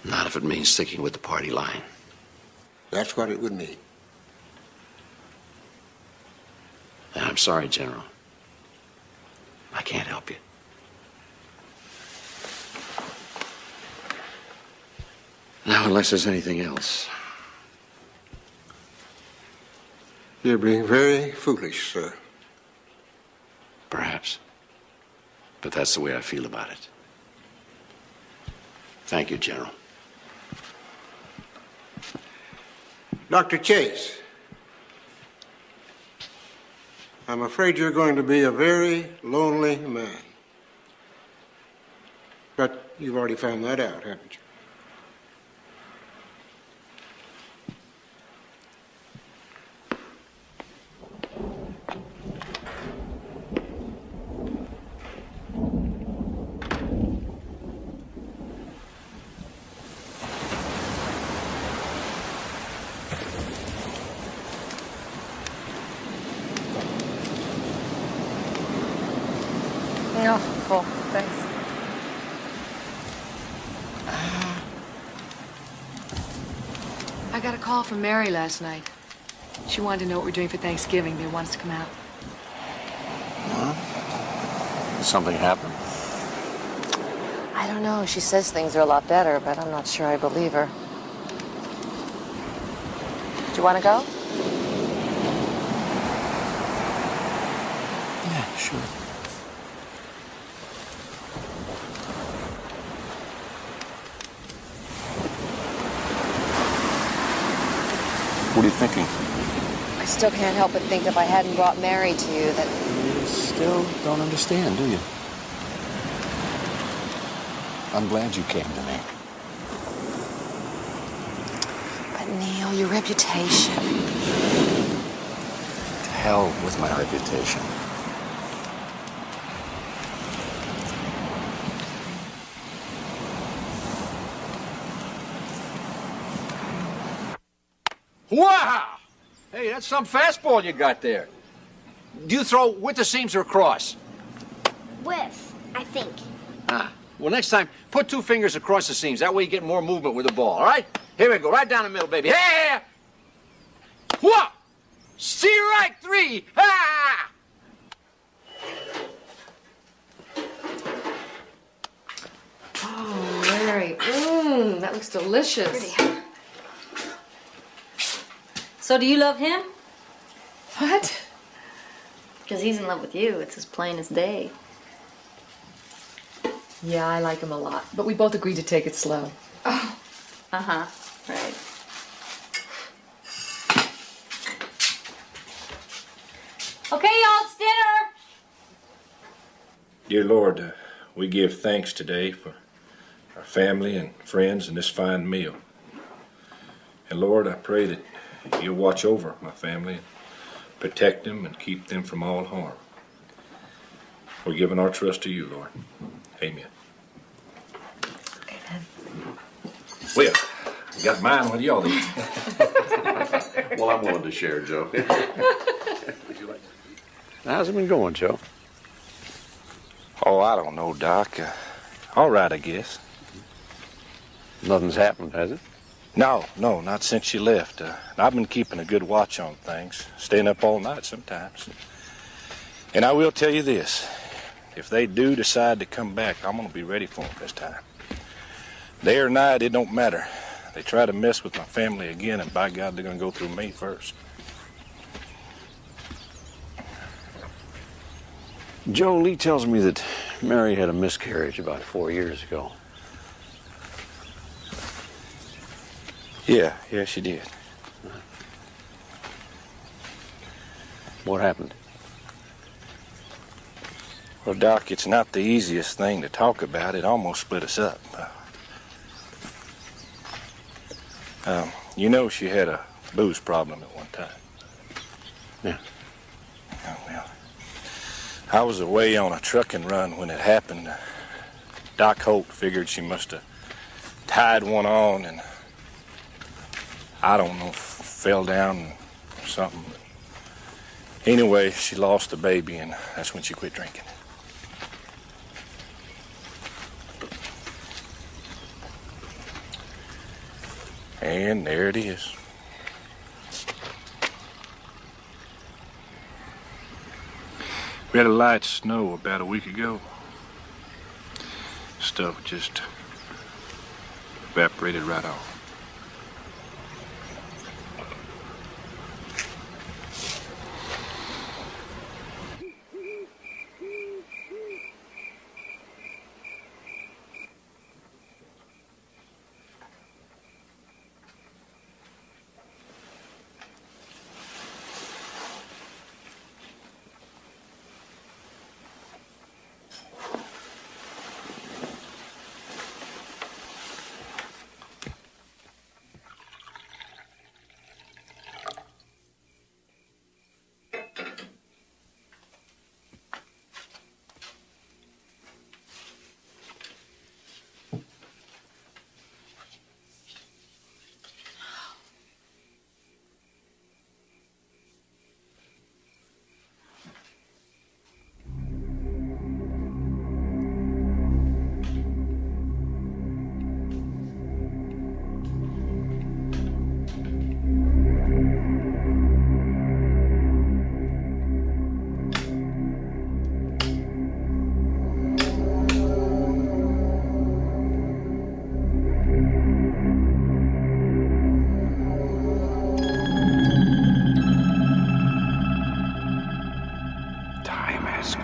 Not if it means sticking with the party line. That's what it would mean. And I'm sorry, General. I can't help you. Now, unless there's anything else. You're being very foolish, sir. Perhaps. But that's the way I feel about it. Thank you, General. Dr. Chase, I'm afraid you're going to be a very lonely man. But you've already found that out, haven't you? No, full. Thanks. I got a call from Mary last night. She wanted to know what we're doing for Thanksgiving. They want us to come out. Something happened. I don't know. She says things are a lot better, but I'm not sure I believe her. Do you want to go? Yeah, sure. What are you thinking? I still can't help but think if I hadn't brought Mary to you that... You still don't understand, do you? I'm glad you came to me. But Neil, your reputation... To hell with my reputation. Wow! Hey, that's some fastball you got there. Do you throw with the seams or across? With, I think. Ah. Well, next time, put 2 fingers across the seams. That way you get more movement with the ball, all right? Here we go, right down the middle, baby. Hey! Whoa! Strike 3! Ha! Oh, Mary. That looks delicious. Pretty. So do you love him? What? Because he's in love with you. It's as plain as day. Yeah, I like him a lot. But we both agreed to take it slow. Oh. Uh-huh. Right. Okay, y'all, it's dinner. Dear Lord, we give thanks today for our family and friends and this fine meal. And Lord, I pray that you'll watch over my family and protect them and keep them from all harm. We're giving our trust to you, Lord. Amen. Amen. Well, you got mine. What do y'all eat? Well, I'm willing to share, Joe. How's it been going, Joe? Oh, I don't know, Doc. All right, I guess. Nothing's happened, has it? No, not since you left. I've been keeping a good watch on things, staying up all night sometimes. And I will tell you this. If they do decide to come back, I'm going to be ready for them this time. Day or night, it don't matter. They try to mess with my family again, and by God, they're going to go through me first. Joe, Lee tells me that Mary had a miscarriage about 4 years ago. Yeah, she did. What happened? Well, Doc, it's not the easiest thing to talk about. It almost split us up. You know she had a booze problem at one time. Yeah. Oh, well, I was away on a trucking run when it happened. Doc Holt figured she must have tied one on and, I don't know, fell down or something. Anyway, she lost the baby, and that's when she quit drinking. And there it is. We had a light snow about a week ago. Stuff just evaporated right off.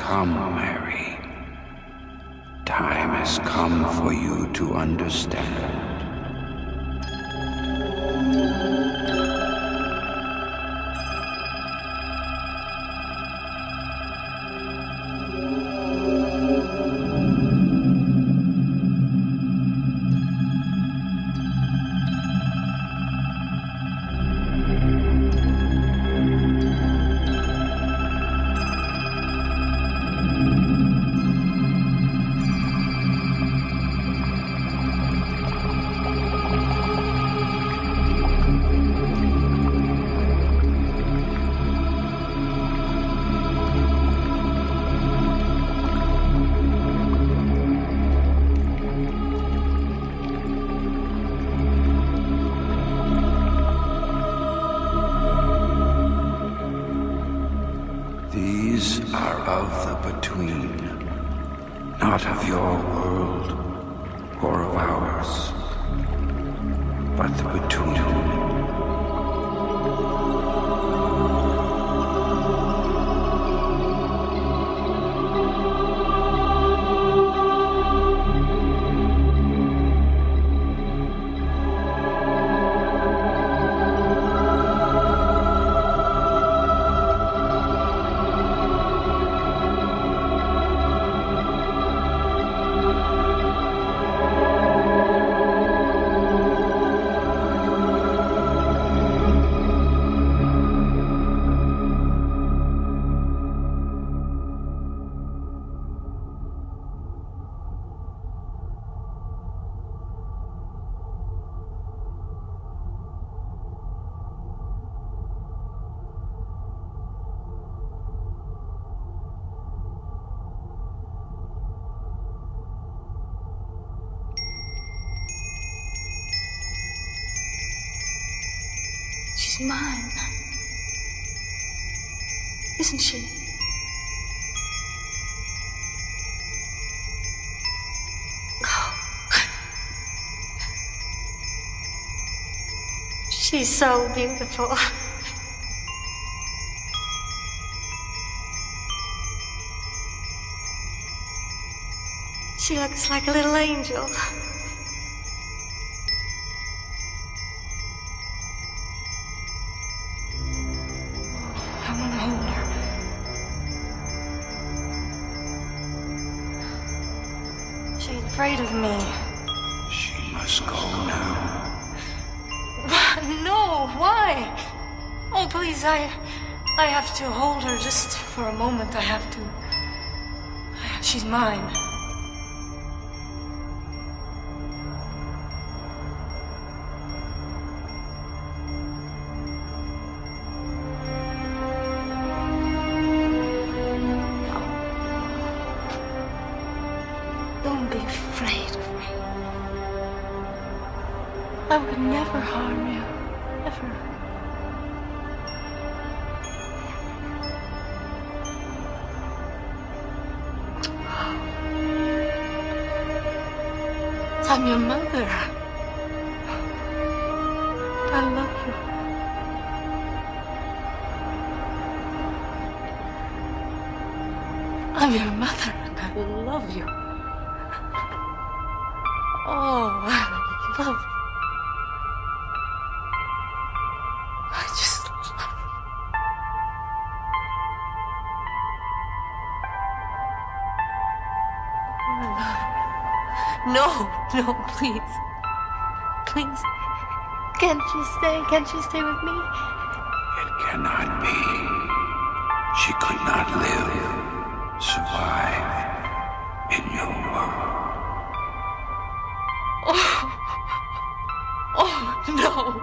come, Mary. Time has come for you to understand. These are of the between, not of your world or of ours, but the between. She's mine. Isn't she? She's so beautiful. She looks like a little angel. I want to hold her. She's afraid of me. She must go now. No, why? Oh, please, I have to hold her just for a moment. I have to. She's mine. Don't be afraid of me. I would never harm you. Never. I'm your mother. I love you. I'm your mother and I love you. Oh, I love you. I just love you. No, please. Please. Can't you stay? Can't you stay with me? It cannot be. She could not live, survive in your world. Oh, no.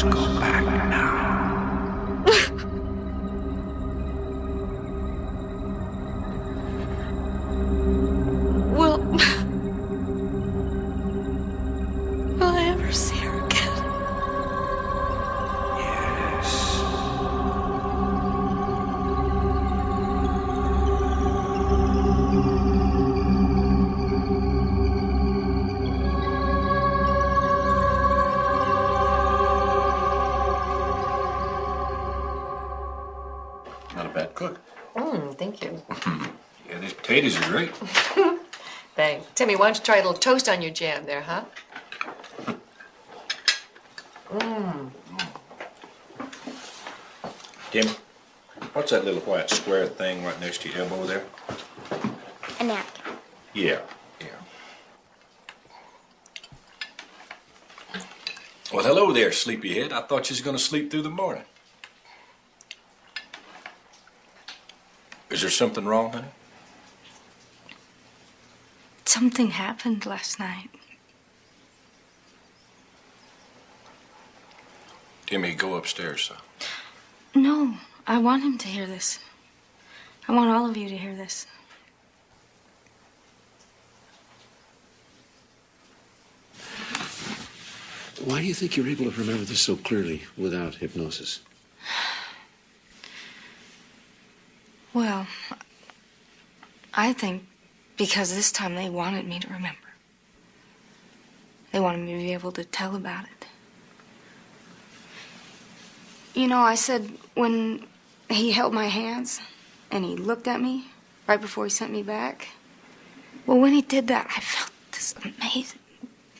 must go back now. Will I ever see her again? Yes. Not a bad cook. Thank you. Yeah, these potatoes are great. Thanks. Timmy, why don't you try a little toast on your jam there, huh? Timmy, what's that little white square thing right next to your elbow there? A napkin. Yeah. Well, hello there, sleepyhead. I thought you was gonna sleep through the morning. Is there something wrong, honey? Something happened last night. Timmy, go upstairs, son. No, I want him to hear this. I want all of you to hear this. Why do you think you're able to remember this so clearly without hypnosis? Well, I think because this time they wanted me to remember. They wanted me to be able to tell about it. You know, I said when he held my hands and he looked at me right before he sent me back. Well, when he did that, I felt this amazing,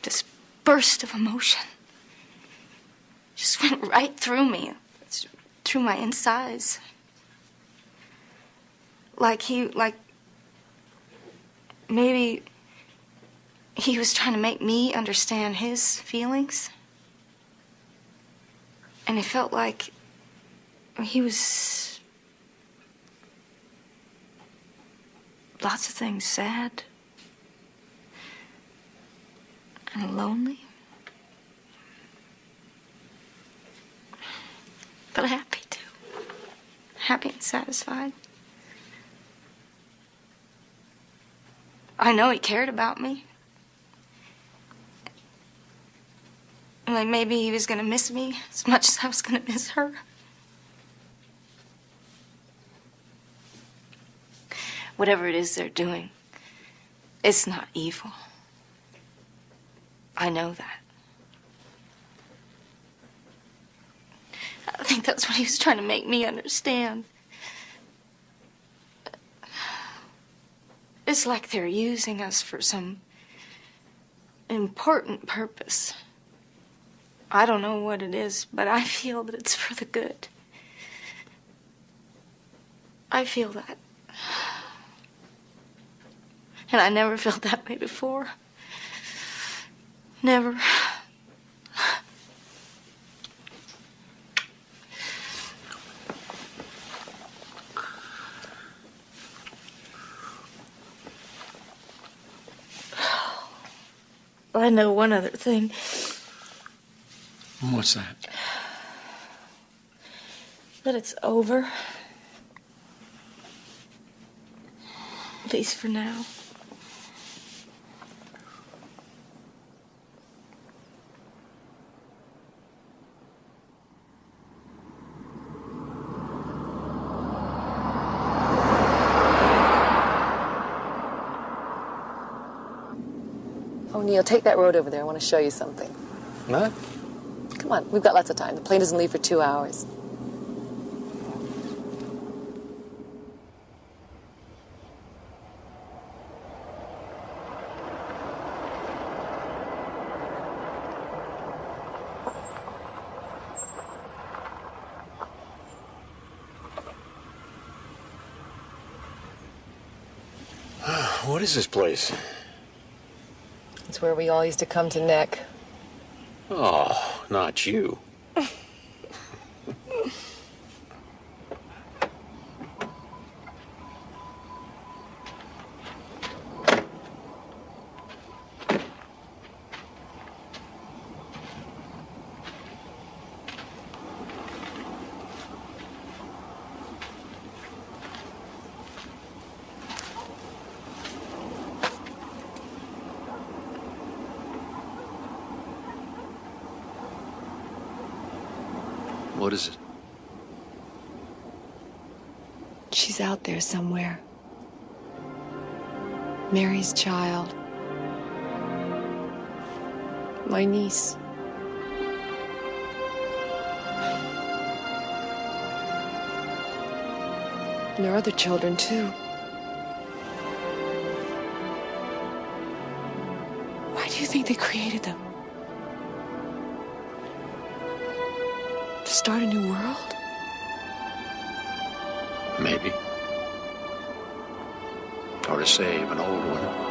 this burst of emotion. Just went right through me, through my insides. Like maybe he was trying to make me understand his feelings. And it felt like he was lots of things sad and lonely, but happy too. Happy and satisfied. I know he cared about me. And like maybe he was gonna miss me as much as I was gonna miss her. Whatever it is they're doing, it's not evil. I know that. I think that's what he was trying to make me understand. It's like they're using us for some important purpose. I don't know what it is, but I feel that it's for the good. I feel that. And I never felt that way before. Never. I know one other thing. What's that? That it's over. At least for now. Oh, Neil, take that road over there. I want to show you something. What? Come on, we've got lots of time. The plane doesn't leave for 2 hours. What is this place? It's where we all used to come to neck. Oh, not you. What is it? She's out there somewhere. Mary's child. My niece. And there are other children, too. Why do you think they created them? To start a new world? Maybe. Or to save an old one.